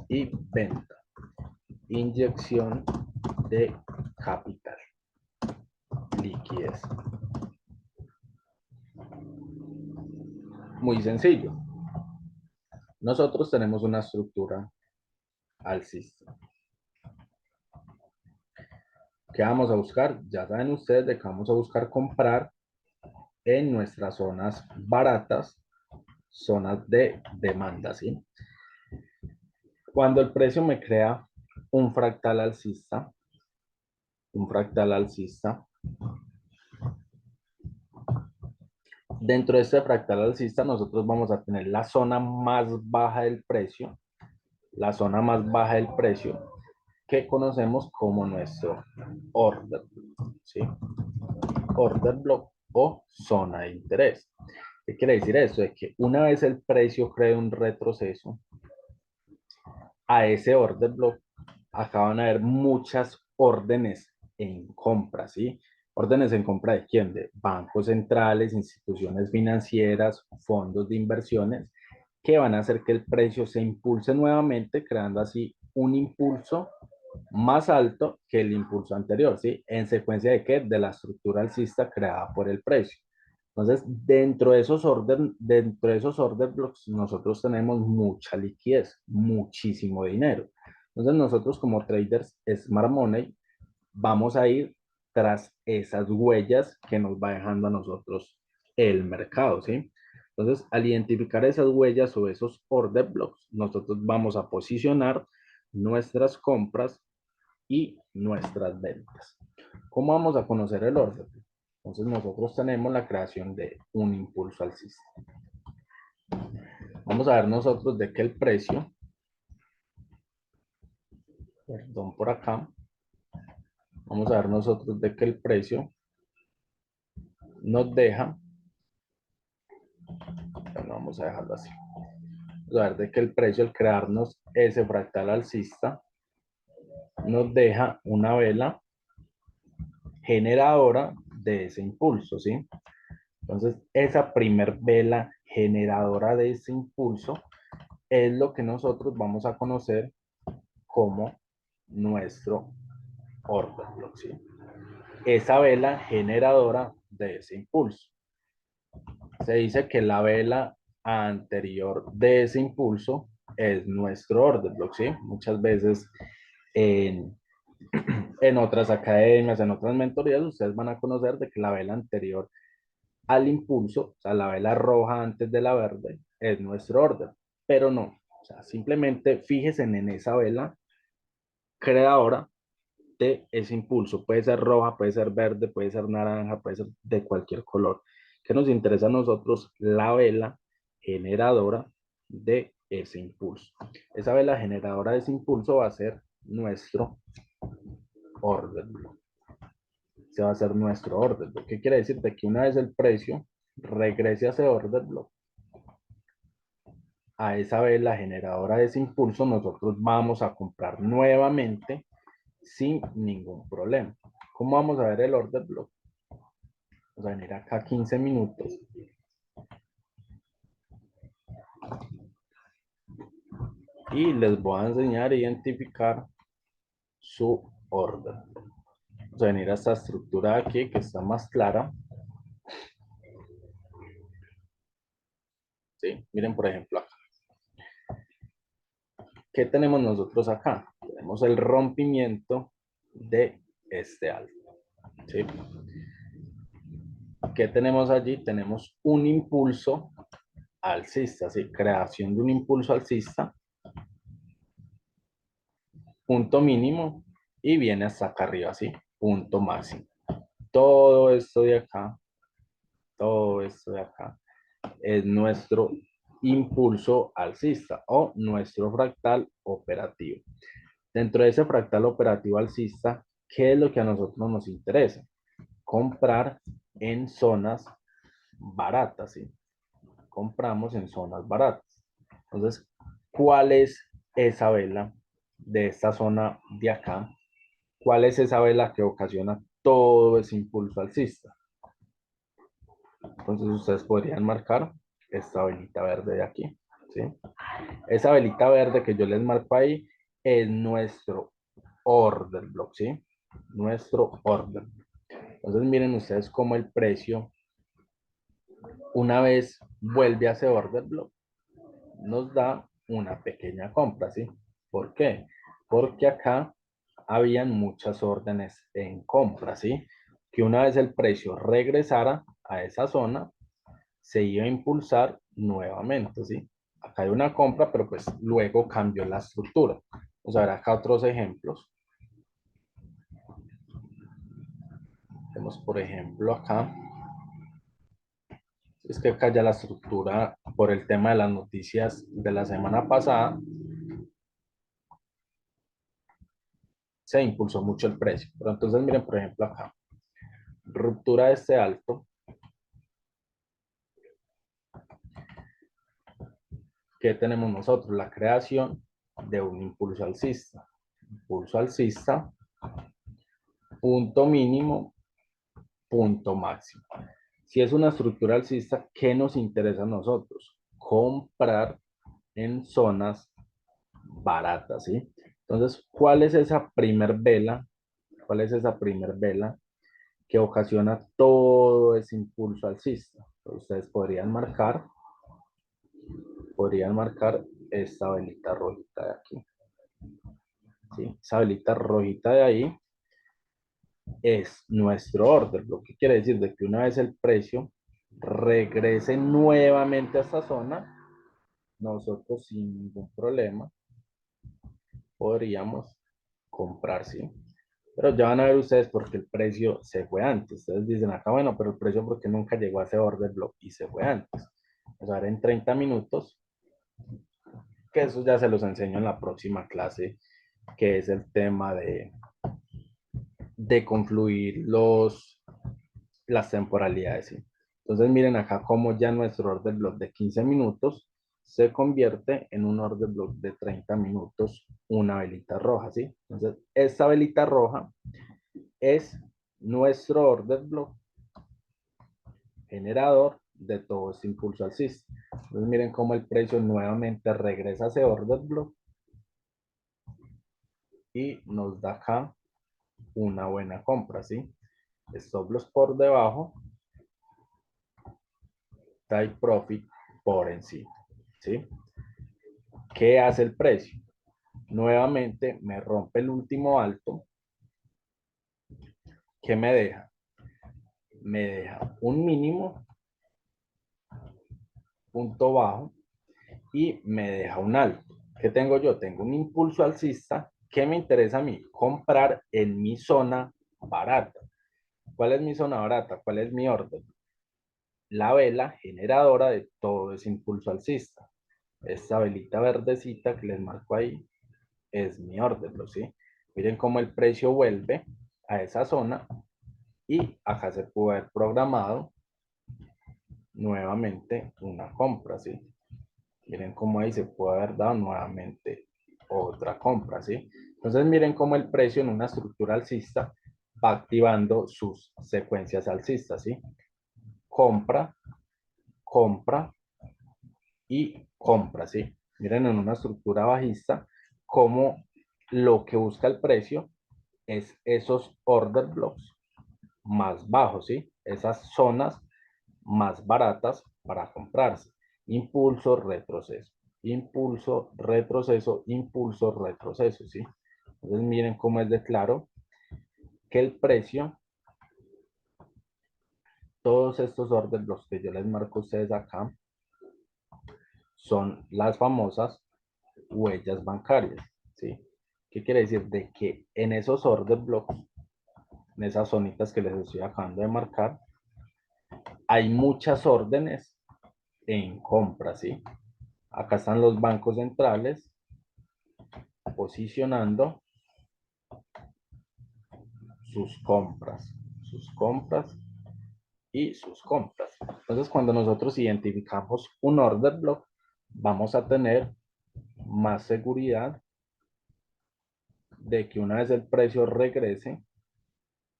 y venta, inyección de capital, liquidez. Muy sencillo. Nosotros tenemos una estructura alcista. ¿Qué vamos a buscar? Ya saben ustedes de que vamos a buscar comprar en nuestras zonas baratas, zonas de demanda, ¿sí? Cuando el precio me crea un fractal alcista, un fractal alcista, dentro de este fractal alcista nosotros vamos a tener la zona más baja del precio, la zona más baja del precio que conocemos como nuestro order, ¿sí? Order block o zona de interés. ¿Qué quiere decir eso? Es que una vez el precio crea un retroceso a ese order block, acaban de haber muchas órdenes en compra, ¿sí? Órdenes en compra de quién? De bancos centrales, instituciones financieras, fondos de inversiones, que van a hacer que el precio se impulse nuevamente, creando así un impulso más alto que el impulso anterior, ¿sí? ¿En secuencia de qué? De la estructura alcista creada por el precio. Entonces, dentro de esos order blocks, nosotros tenemos mucha liquidez, muchísimo dinero. Entonces, nosotros como traders Smart Money vamos a ir tras esas huellas que nos va dejando a nosotros el mercado, ¿sí? Entonces, al identificar esas huellas o esos order blocks, nosotros vamos a posicionar nuestras compras y nuestras ventas. ¿Cómo vamos a conocer el orden? Entonces nosotros tenemos la creación de un impulso alcista. Vamos a ver nosotros de que el precio, perdón por acá, vamos a ver nosotros de que el precio nos deja, bueno, vamos a dejarlo así, vamos a ver de que el precio al crearnos ese fractal alcista nos deja una vela generadora de ese impulso, ¿sí? Entonces, esa primer vela generadora de ese impulso es lo que nosotros vamos a conocer como nuestro order block, ¿sí? Esa vela generadora de ese impulso. Se dice que la vela anterior de ese impulso es nuestro order block, ¿sí? Muchas veces en, en otras academias, en otras mentorías, ustedes van a conocer de que la vela anterior al impulso, o sea, la vela roja antes de la verde, es nuestro orden, pero no, o sea, simplemente fíjense en esa vela creadora de ese impulso. Puede ser roja, puede ser verde, puede ser naranja, puede ser de cualquier color. ¿Qué nos interesa a nosotros? La vela generadora de ese impulso. Esa vela generadora de ese impulso va a ser nuestro order block. Se va a ser nuestro order block. ¿Qué quiere decir? De que una vez el precio regrese a ese order block, a esa vela generadora de ese impulso, nosotros vamos a comprar nuevamente sin ningún problema. ¿Cómo vamos a ver el order block? Vamos a venir acá 15 minutos y les voy a enseñar a identificar su order. Vamos a venir a esta estructura de aquí que está más clara. ¿Sí? Miren, por ejemplo, acá. ¿Qué tenemos nosotros acá? Tenemos el rompimiento de este alto. ¿Sí? ¿Qué tenemos allí? Tenemos un impulso alcista, ¿sí? Creación de un impulso alcista, punto mínimo, y viene hasta acá arriba, ¿sí? Punto máximo. Todo esto de acá, todo esto de acá, es nuestro impulso alcista o nuestro fractal operativo. Dentro de ese fractal operativo alcista, ¿qué es lo que a nosotros nos interesa? Comprar en zonas baratas, ¿sí? Compramos en zonas baratas. Entonces, ¿cuál es esa vela de esta zona de acá? ¿Cuál es esa vela que ocasiona todo ese impulso alcista? Entonces, ustedes podrían marcar esta velita verde de aquí, ¿sí? Esa velita verde que yo les marco ahí es nuestro order block, ¿sí? Nuestro order. Entonces, miren ustedes cómo el precio, una vez vuelve a ese order block, nos da una pequeña compra, ¿sí? ¿Por qué? Porque acá habían muchas órdenes en compra, ¿sí? Que una vez el precio regresara a esa zona, se iba a impulsar nuevamente, ¿sí? Acá hay una compra, pero pues luego cambió la estructura. Vamos a ver acá otros ejemplos. Tenemos, por ejemplo, acá. Es que acá ya la estructura, por el tema de las noticias de la semana pasada, se impulsó mucho el precio. Pero entonces miren, por ejemplo, acá, ruptura de este alto, ¿qué tenemos nosotros? La creación de un impulso alcista. Impulso alcista, punto mínimo, punto máximo. Si es una estructura alcista, ¿qué nos interesa a nosotros? Comprar en zonas baratas, ¿sí? Entonces, ¿cuál es esa primer vela? ¿Cuál es esa primer vela que ocasiona todo ese impulso alcista? Ustedes podrían marcar esta velita rojita de aquí, ¿sí? Esa velita rojita de ahí es nuestro order, lo que quiere decir de que una vez el precio regrese nuevamente a esta zona, nosotros sin ningún problema podríamos comprar, ¿sí? Pero ya van a ver ustedes porque el precio se fue antes. Ustedes dicen acá, bueno, pero el precio porque nunca llegó a ese order block y se fue antes. Vamos a ver en 30 minutos, que eso ya se los enseño en la próxima clase, que es el tema de confluir las temporalidades, ¿sí? Entonces miren acá cómo ya nuestro order block de 15 minutos se convierte en un order block de 30 minutos, una velita roja, ¿sí? Entonces, esta velita roja es nuestro order block generador de todo este impulso alcista. Entonces miren cómo el precio nuevamente regresa a ese order block y nos da acá una buena compra, ¿sí? Stop loss por debajo, take profit por encima, ¿sí? ¿Qué hace el precio? Nuevamente me rompe el último alto. ¿Qué me deja? Me deja un mínimo, punto bajo, y me deja un alto. ¿Qué tengo yo? Tengo un impulso alcista ¿Qué me interesa a mí? Comprar en mi zona barata. ¿Cuál es mi zona barata? ¿Cuál es mi orden? La vela generadora de todo ese impulso alcista. Esta velita verdecita que les marco ahí es mi orden, ¿sí? Miren cómo el precio vuelve a esa zona y acá se puede haber programado nuevamente una compra, ¿sí? Miren cómo ahí se puede haber dado nuevamente otra compra, ¿sí? Entonces miren cómo el precio en una estructura alcista va activando sus secuencias alcistas, ¿sí? Compra, compra y compra, ¿sí? Miren en una estructura bajista cómo lo que busca el precio es esos order blocks más bajos, ¿sí? Esas zonas más baratas para comprarse. Impulso, retroceso. Impulso, retroceso, impulso, retroceso, ¿sí? Entonces miren cómo es de claro que el precio, todos estos order blocks que yo les marco a ustedes acá, son las famosas huellas bancarias, ¿sí? ¿Qué quiere decir? De que en esos order blocks, en esas zonitas que les estoy acabando de marcar, hay muchas órdenes en compra, ¿sí? Acá están los bancos centrales posicionando sus compras y sus compras. Entonces, cuando nosotros identificamos un order block, vamos a tener más seguridad de que una vez el precio regrese,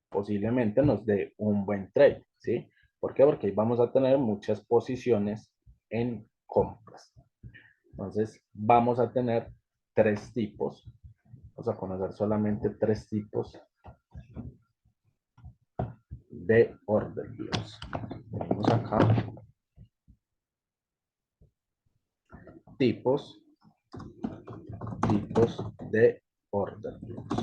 posiblemente nos dé un buen trade, ¿sí? ¿Por qué? Porque ahí vamos a tener muchas posiciones en compras. Entonces, vamos a tener tres tipos. Vamos a conocer solamente tres tipos de order blocks. Vamos acá. Tipos, tipos de order blocks.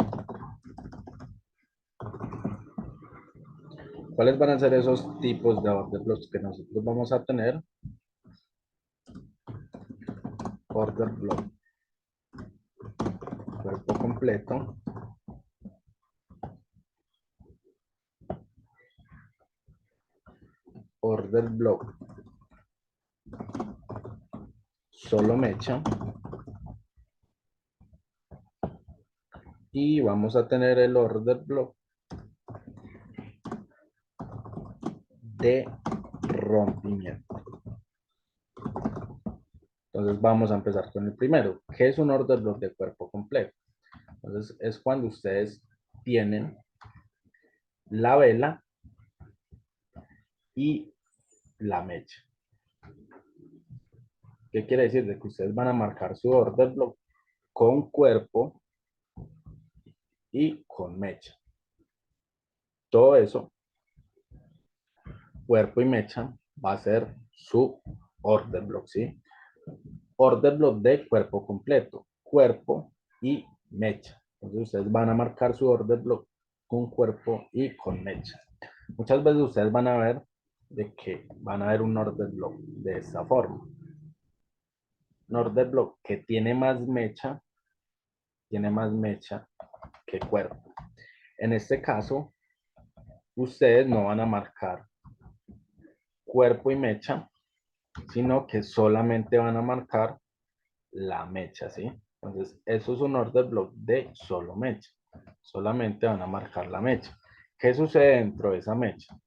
¿Cuáles van a ser esos tipos de order blocks que nosotros vamos a tener? Order block, cuerpo completo, order block, solo mecha, y vamos a tener el order block de rompimiento. Entonces vamos a empezar con el primero. ¿Qué es un order block de cuerpo completo? Entonces es cuando ustedes tienen la vela y la mecha. ¿Qué quiere decir? De que ustedes van a marcar su order block con cuerpo y con mecha. Todo eso, cuerpo y mecha, va a ser su order block, ¿sí? Order block de cuerpo completo, cuerpo y mecha. Entonces ustedes van a marcar su order block con cuerpo y con mecha. Muchas veces ustedes van a ver de que van a ver un order block de esta forma. Un order block que tiene más mecha que cuerpo. En este caso, ustedes no van a marcar cuerpo y mecha, sino que solamente van a marcar la mecha, ¿sí? Entonces, eso es un order block de solo mecha. Solamente van a marcar la mecha. ¿Qué sucede dentro de esa mecha?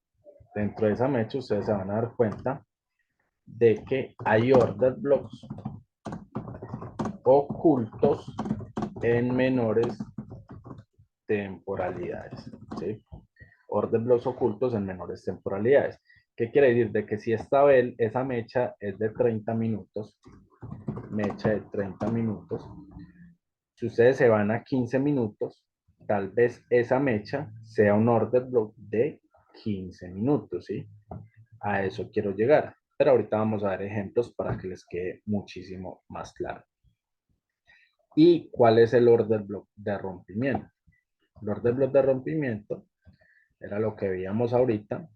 Dentro de esa mecha ustedes se van a dar cuenta de que hay order blocks ocultos en menores temporalidades, ¿sí? Order blocks ocultos en menores temporalidades. ¿Qué quiere decir? De que si esa mecha es de 30 minutos, mecha de 30 minutos, si ustedes se van a 15 minutos, tal vez esa mecha sea un order block de 15 minutos, ¿sí? A eso quiero llegar. Pero ahorita vamos a ver ejemplos para que les quede muchísimo más claro. ¿Y cuál es el order block de rompimiento? El order block de rompimiento era lo que veíamos ahorita,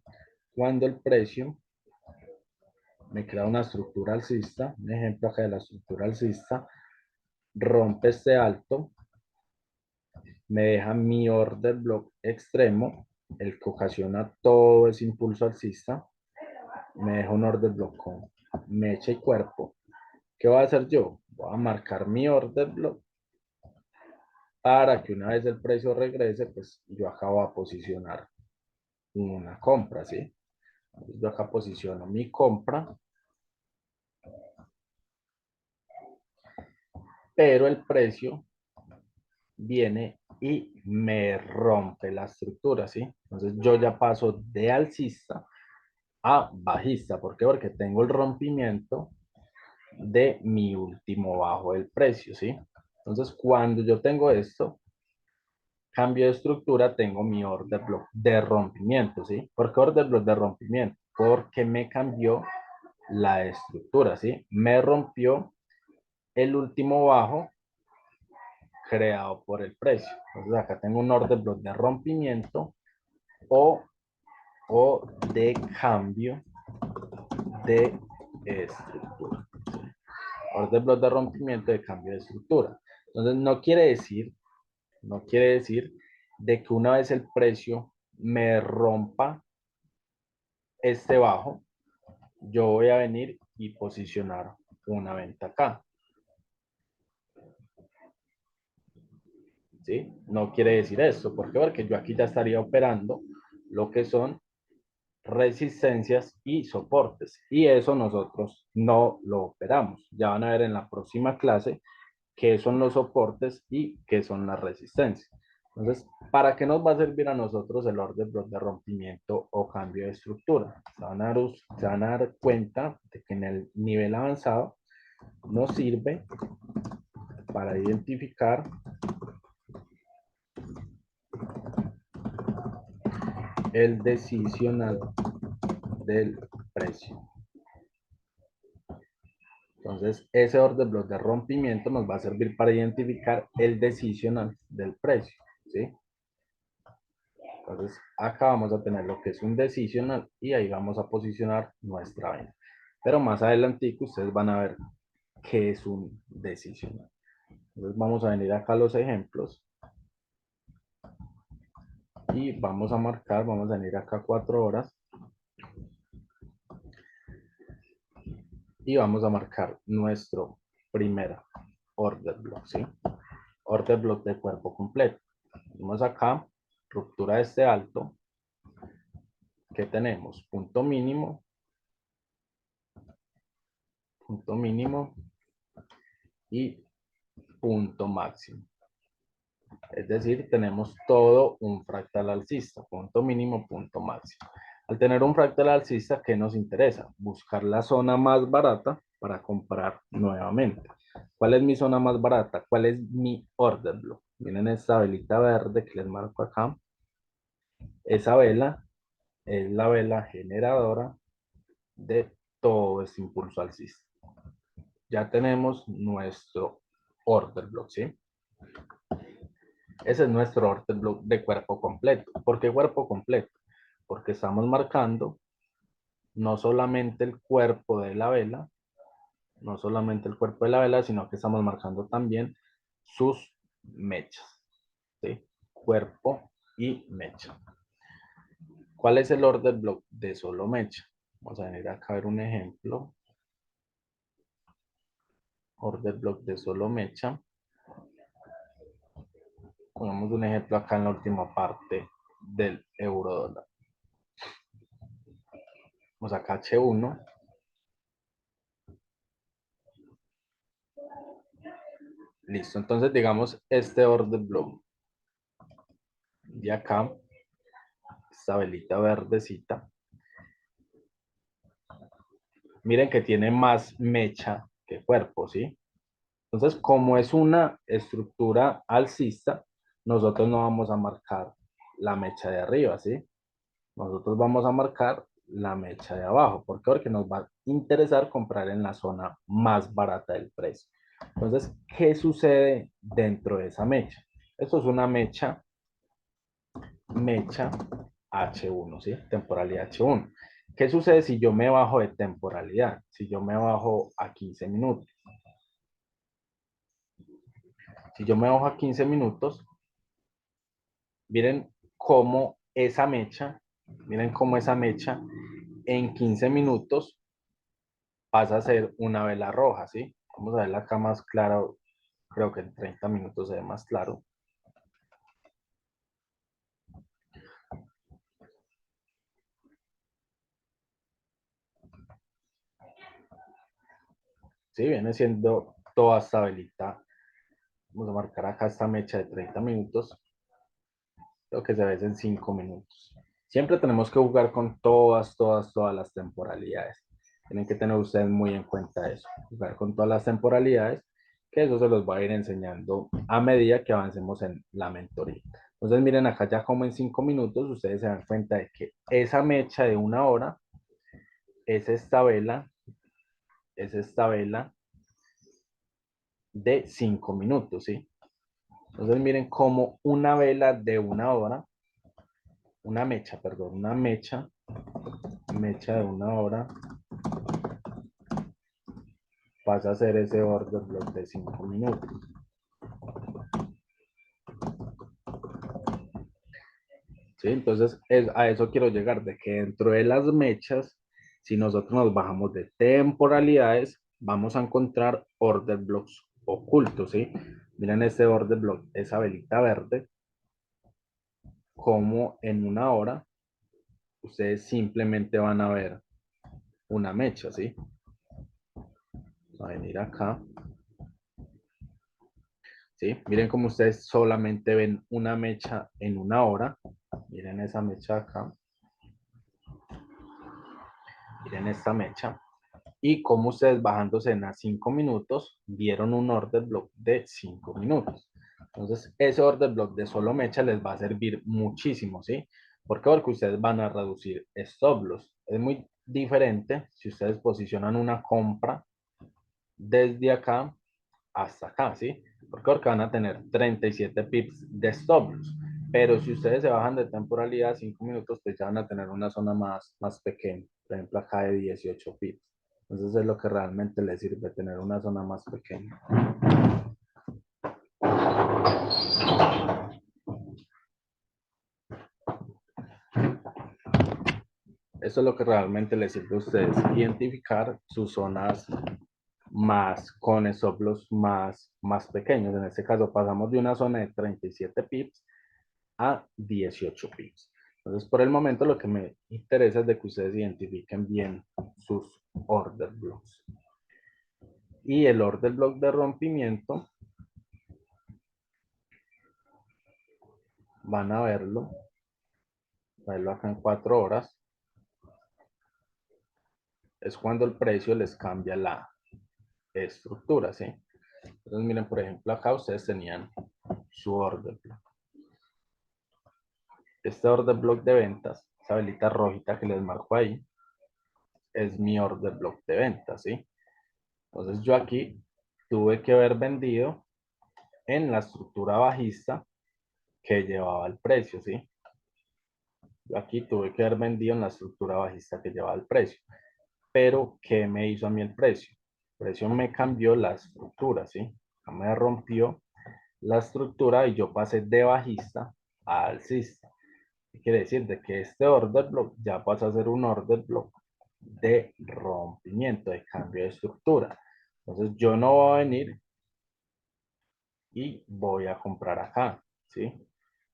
cuando el precio me crea una estructura alcista, un ejemplo acá de la estructura alcista, rompe este alto me deja mi order block extremo, el que ocasiona todo ese impulso alcista, me deja un order block con mecha y cuerpo. ¿Qué voy a hacer yo? Voy a marcar mi order block para que una vez el precio regrese, pues yo acá voy a posicionar una compra, ¿sí? Entonces yo acá posiciono mi compra, pero el precio viene y me rompe la estructura, ¿sí? Entonces yo ya paso de alcista a bajista. ¿Por qué? Porque tengo el rompimiento de mi último bajo del precio, ¿sí? Entonces cuando yo tengo esto, cambio de estructura, tengo mi order block de rompimiento, ¿sí? ¿Por qué order block de rompimiento? Porque me cambió la estructura, ¿sí? Me rompió el último bajo creado por el precio. Entonces acá tengo un order block de rompimiento o, o de cambio de estructura. ¿Sí? Order block de rompimiento de cambio de estructura. Entonces no quiere decir de que una vez el precio me rompa este bajo, yo voy a venir y posicionar una venta acá. ¿Sí? No quiere decir esto. ¿Por qué? Porque yo aquí ya estaría operando lo que son resistencias y soportes. Y eso nosotros no lo operamos. Ya van a ver en la próxima clase qué son los soportes y qué son las resistencias. Entonces, ¿para qué nos va a servir a nosotros el order block de rompimiento o cambio de estructura? Se van a dar cuenta de que en el nivel avanzado nos sirve para identificar el decisional del precio. Entonces, ese order block de rompimiento nos va a servir para identificar el decisional del precio, ¿sí? Entonces, acá vamos a tener lo que es un decisional y ahí vamos a posicionar nuestra venta. Pero más adelante ustedes van a ver qué es un decisional. Entonces, vamos a venir acá a los ejemplos y vamos a marcar, vamos a venir acá 4 horas y vamos a marcar nuestro primer order block, ¿sí? Order block de cuerpo completo. Vamos acá, ruptura de este alto, que tenemos punto mínimo y punto máximo. Es decir, tenemos todo un fractal alcista, punto mínimo, punto máximo. Al tener un fractal alcista, ¿qué nos interesa? Buscar la zona más barata para comprar nuevamente. ¿Cuál es mi zona más barata? ¿Cuál es mi order block? Miren esta velita verde que les marco acá. Esa vela es la vela generadora de todo este impulso alcista. Ya tenemos nuestro order block, ¿sí? Ese es nuestro order block de cuerpo completo. ¿Por qué cuerpo completo? Porque estamos marcando no solamente el cuerpo de la vela, no solamente el cuerpo de la vela, sino que estamos marcando también sus mechas, ¿sí? Cuerpo y mecha. ¿Cuál es el order block de solo mecha? Vamos a venir acá a ver un ejemplo. Order block de solo mecha. Pongamos un ejemplo acá en la última parte del euro dólar. Vamos acá H1. Listo, entonces digamos este order block de acá, esta velita verdecita. Miren que tiene más mecha que cuerpo, ¿sí? Entonces, como es una estructura alcista, nosotros no vamos a marcar la mecha de arriba, ¿sí? Nosotros vamos a marcar la mecha de abajo. ¿Por qué? Porque nos va a interesar comprar en la zona más barata del precio. Entonces, ¿qué sucede dentro de esa mecha? Esto es una mecha H1, ¿sí? Temporalidad H1. ¿Qué sucede si yo me bajo de temporalidad? Si yo me bajo a 15 minutos. Si yo me bajo a 15 minutos, Miren miren cómo esa mecha en 15 minutos pasa a ser una vela roja, ¿sí? Vamos a verla acá más claro, creo que en 30 minutos se ve más claro. Sí, viene siendo toda esta velita. Vamos a marcar acá esta mecha de 30 minutos. Lo que se ve es en 5 minutos. Siempre tenemos que jugar con todas las temporalidades. Tienen que tener ustedes muy en cuenta eso. Jugar con todas las temporalidades, que eso se los va a ir enseñando a medida que avancemos en la mentoría. Entonces miren acá ya como en 5 minutos ustedes se dan cuenta de que esa mecha de una hora es esta vela de 5 minutos, ¿sí? Entonces miren como una vela de una hora, una mecha, perdón, mecha de una hora pasa a ser ese order block de 5 minutos. ¿Sí? Entonces a eso quiero llegar, de que dentro de las mechas, si nosotros nos bajamos de temporalidades, vamos a encontrar order blocks ocultos, ¿sí? Miren este order block, esa velita verde, como en una hora ustedes simplemente van a ver una mecha, ¿sí? Vamos a venir acá, ¿sí? Miren como ustedes solamente ven una mecha en una hora. Miren esa mecha acá. Miren esta mecha. Y como ustedes bajándose en a 5 minutos, vieron un order block de 5 minutos. Entonces, ese order block de solo mecha les va a servir muchísimo, ¿sí? ¿Por qué? Porque ustedes van a reducir stop loss. Es muy diferente si ustedes posicionan una compra desde acá hasta acá, ¿sí? Porque van a tener 37 pips de stop loss. Pero si ustedes se bajan de temporalidad a 5 minutos, pues ya van a tener una zona más pequeña. Por ejemplo, acá de 18 pips. Entonces es lo que realmente les sirve, tener una zona más pequeña. Eso es lo que realmente les sirve a ustedes, identificar sus zonas más con stop loss más pequeños. En este caso pasamos de una zona de 37 pips a 18 pips. Entonces, por el momento lo que me interesa es de que ustedes identifiquen bien sus order blocks. Y el order block de rompimiento, van a verlo acá en 4 horas, es cuando el precio les cambia la estructura, ¿sí? Entonces, miren, por ejemplo, acá ustedes tenían su order block. Este order block de ventas, esa velita rojita que les marco ahí, es mi order block de ventas, ¿sí? Entonces, yo aquí tuve que haber vendido en la estructura bajista que llevaba el precio, ¿sí? Yo aquí tuve que haber vendido en la estructura bajista que llevaba el precio. Pero, ¿qué me hizo a mí el precio? El precio me cambió la estructura, ¿sí? Me rompió la estructura y yo pasé de bajista a alcista. ¿Qué quiere decir? De que este order block ya pasa a ser un order block de rompimiento, de cambio de estructura. Entonces yo no voy a venir y voy a comprar acá, ¿sí?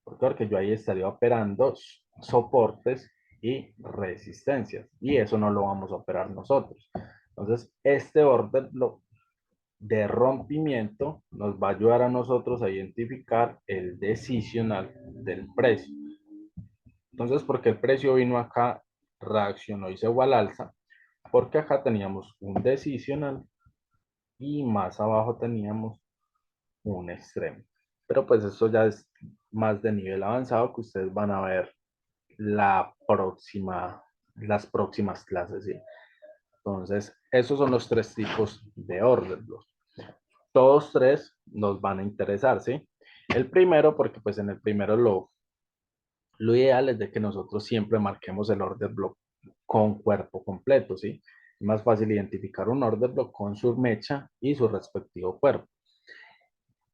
Porque yo ahí estaría operando soportes y resistencias y eso no lo vamos a operar nosotros. Entonces, este order block de rompimiento nos va a ayudar a nosotros a identificar el decisional del precio. Entonces, ¿por qué el precio vino acá, reaccionó y se fue al alza? Porque acá teníamos un decisional y más abajo teníamos un extremo. Pero pues eso ya es más de nivel avanzado que ustedes van a ver las próximas clases, ¿sí? Entonces, esos son los 3 tipos de order blocks. Todos 3 nos van a interesar, ¿sí? El primero, porque pues en el primero lo ideal es de que nosotros siempre marquemos el order block con cuerpo completo, ¿sí? Es más fácil identificar un order block con su mecha y su respectivo cuerpo.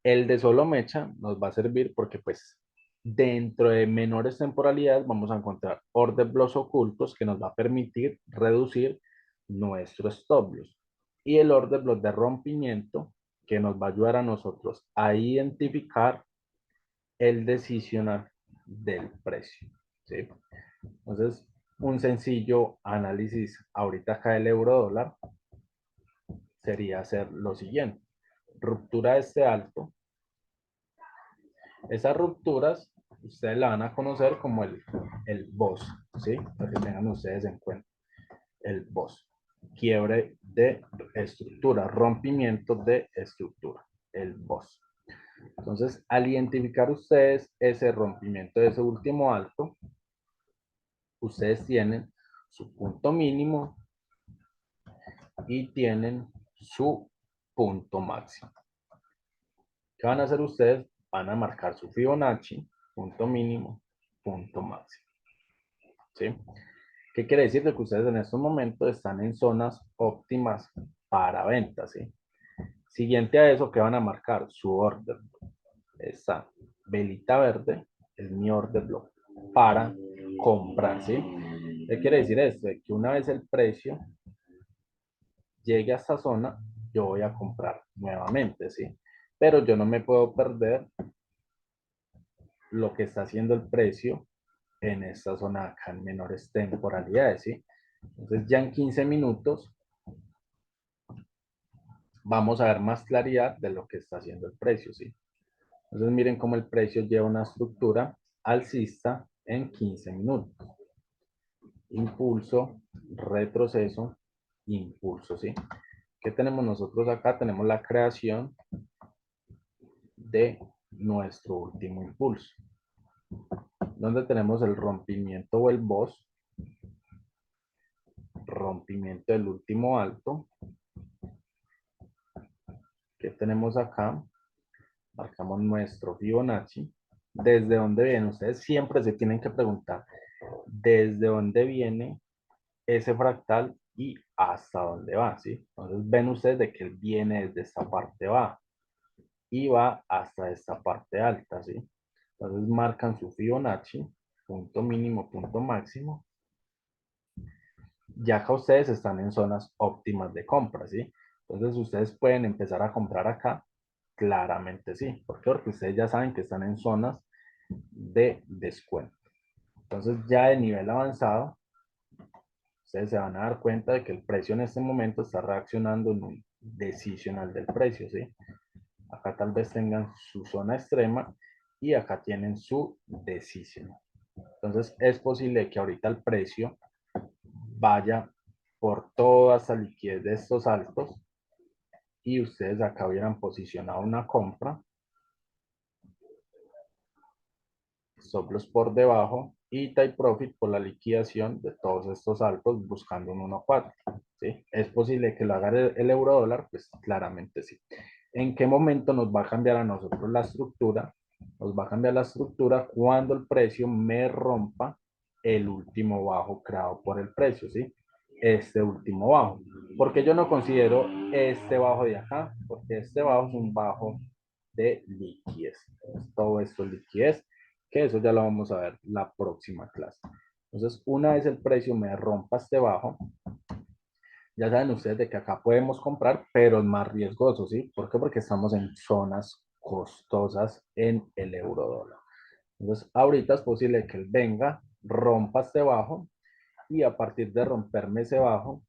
El de solo mecha nos va a servir porque pues Dentro de menores temporalidades vamos a encontrar order blocks ocultos que nos va a permitir reducir nuestro stop loss. Y el order block de rompimiento que nos va a ayudar a nosotros a identificar el decisional del precio, ¿sí? Entonces, un sencillo análisis ahorita acá del euro dólar sería hacer lo siguiente. Ruptura de este alto. Esas rupturas ustedes la van a conocer como el BOS, ¿sí? Para que tengan ustedes en cuenta. El BOS. Quiebre de estructura, rompimiento de estructura. El BOS. Entonces, al identificar ustedes ese rompimiento de ese último alto, ustedes tienen su punto mínimo y tienen su punto máximo. ¿Qué van a hacer ustedes? Van a marcar su Fibonacci, punto mínimo, punto máximo. ¿Sí? ¿Qué quiere decir? De que ustedes en estos momentos están en zonas óptimas para venta, ¿sí? Siguiente a eso, ¿qué van a marcar? Su order. Esa velita verde es mi order block para comprar, ¿sí? ¿Qué quiere decir esto? Que una vez el precio llegue a esta zona, yo voy a comprar nuevamente, ¿sí? Pero yo no me puedo perder lo que está haciendo el precio en esta zona acá en menores temporalidades, ¿sí? Entonces ya en 15 minutos vamos a ver más claridad de lo que está haciendo el precio, ¿sí? Entonces miren cómo el precio lleva una estructura alcista en 15 minutos. Impulso, retroceso, impulso, ¿sí? ¿Qué tenemos nosotros acá? Tenemos la creación de nuestro último impulso, donde tenemos el rompimiento o el BOS, rompimiento del último alto. ¿Qué tenemos acá? Marcamos nuestro Fibonacci. ¿Desde dónde viene? Ustedes siempre se tienen que preguntar desde dónde viene ese fractal y hasta dónde va, ¿sí? Entonces ven ustedes de que él viene desde esta parte baja y va hasta esta parte alta, ¿sí? Entonces marcan su Fibonacci, punto mínimo, punto máximo. Ya que ustedes están en zonas óptimas de compra, ¿sí? Entonces ustedes pueden empezar a comprar acá, claramente sí. ¿Por qué? Porque ustedes ya saben que están en zonas de descuento. Entonces ya de nivel avanzado, ustedes se van a dar cuenta de que el precio en este momento está reaccionando en un decisional del precio, ¿sí? Acá tal vez tengan su zona extrema y acá tienen su decisional. Entonces es posible que ahorita el precio vaya por toda esa liquidez de estos altos y ustedes acá hubieran posicionado una compra, stop loss por debajo y take profit por la liquidación de todos estos altos buscando un 1.4, ¿sí? ¿Es posible que lo haga el euro dólar? Pues claramente sí. ¿En qué momento nos va a cambiar a nosotros la estructura? Nos va a cambiar la estructura cuando el precio me rompa el último bajo creado por el precio, ¿sí? Este último bajo. Porque yo no considero este bajo de acá, porque este bajo es un bajo de liquidez. Entonces, todo esto es liquidez, que eso ya lo vamos a ver la próxima clase. Entonces, una vez el precio me rompa este bajo, ya saben ustedes de que acá podemos comprar, pero es más riesgoso, ¿sí? ¿Por qué? Porque estamos en zonas costosas en el euro dólar. Entonces, ahorita es posible que él venga, rompa este bajo y a partir de romperme ese bajo,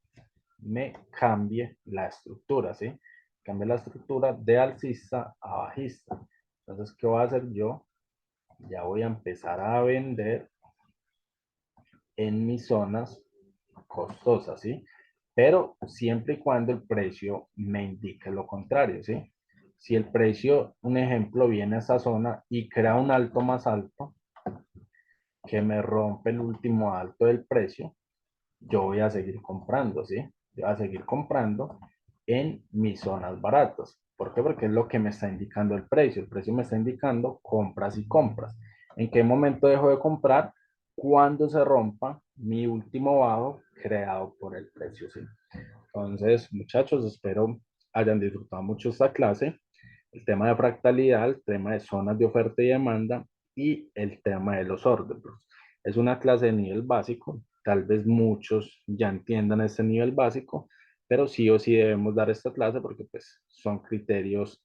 me cambie la estructura, ¿sí? Cambie la estructura de alcista a bajista. Entonces, ¿qué voy a hacer yo? Ya voy a empezar a vender en mis zonas costosas, ¿sí? Pero siempre y cuando el precio me indique lo contrario, ¿sí? Si el precio, un ejemplo, viene a esa zona y crea un alto más alto, que me rompe el último alto del precio, yo voy a seguir comprando, ¿sí? Yo voy a seguir comprando en mis zonas baratas. ¿Por qué? Porque es lo que me está indicando el precio. El precio me está indicando compras y compras. ¿En qué momento dejo de comprar? Cuando se rompa mi último bajo creado por el precio, ¿sí? Entonces, muchachos, espero hayan disfrutado mucho esta clase. El tema de fractalidad, el tema de zonas de oferta y demanda y el tema de los órbitros. Es una clase de nivel básico, tal vez muchos ya entiendan este nivel básico, pero sí o sí debemos dar esta clase porque pues son criterios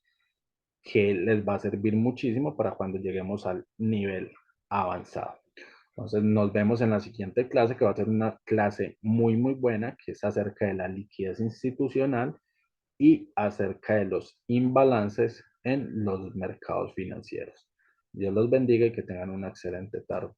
que les va a servir muchísimo para cuando lleguemos al nivel avanzado. Entonces nos vemos en la siguiente clase, que va a ser una clase muy buena, que es acerca de la liquidez institucional y acerca de los imbalances en los mercados financieros. Dios los bendiga y que tengan una excelente tarde.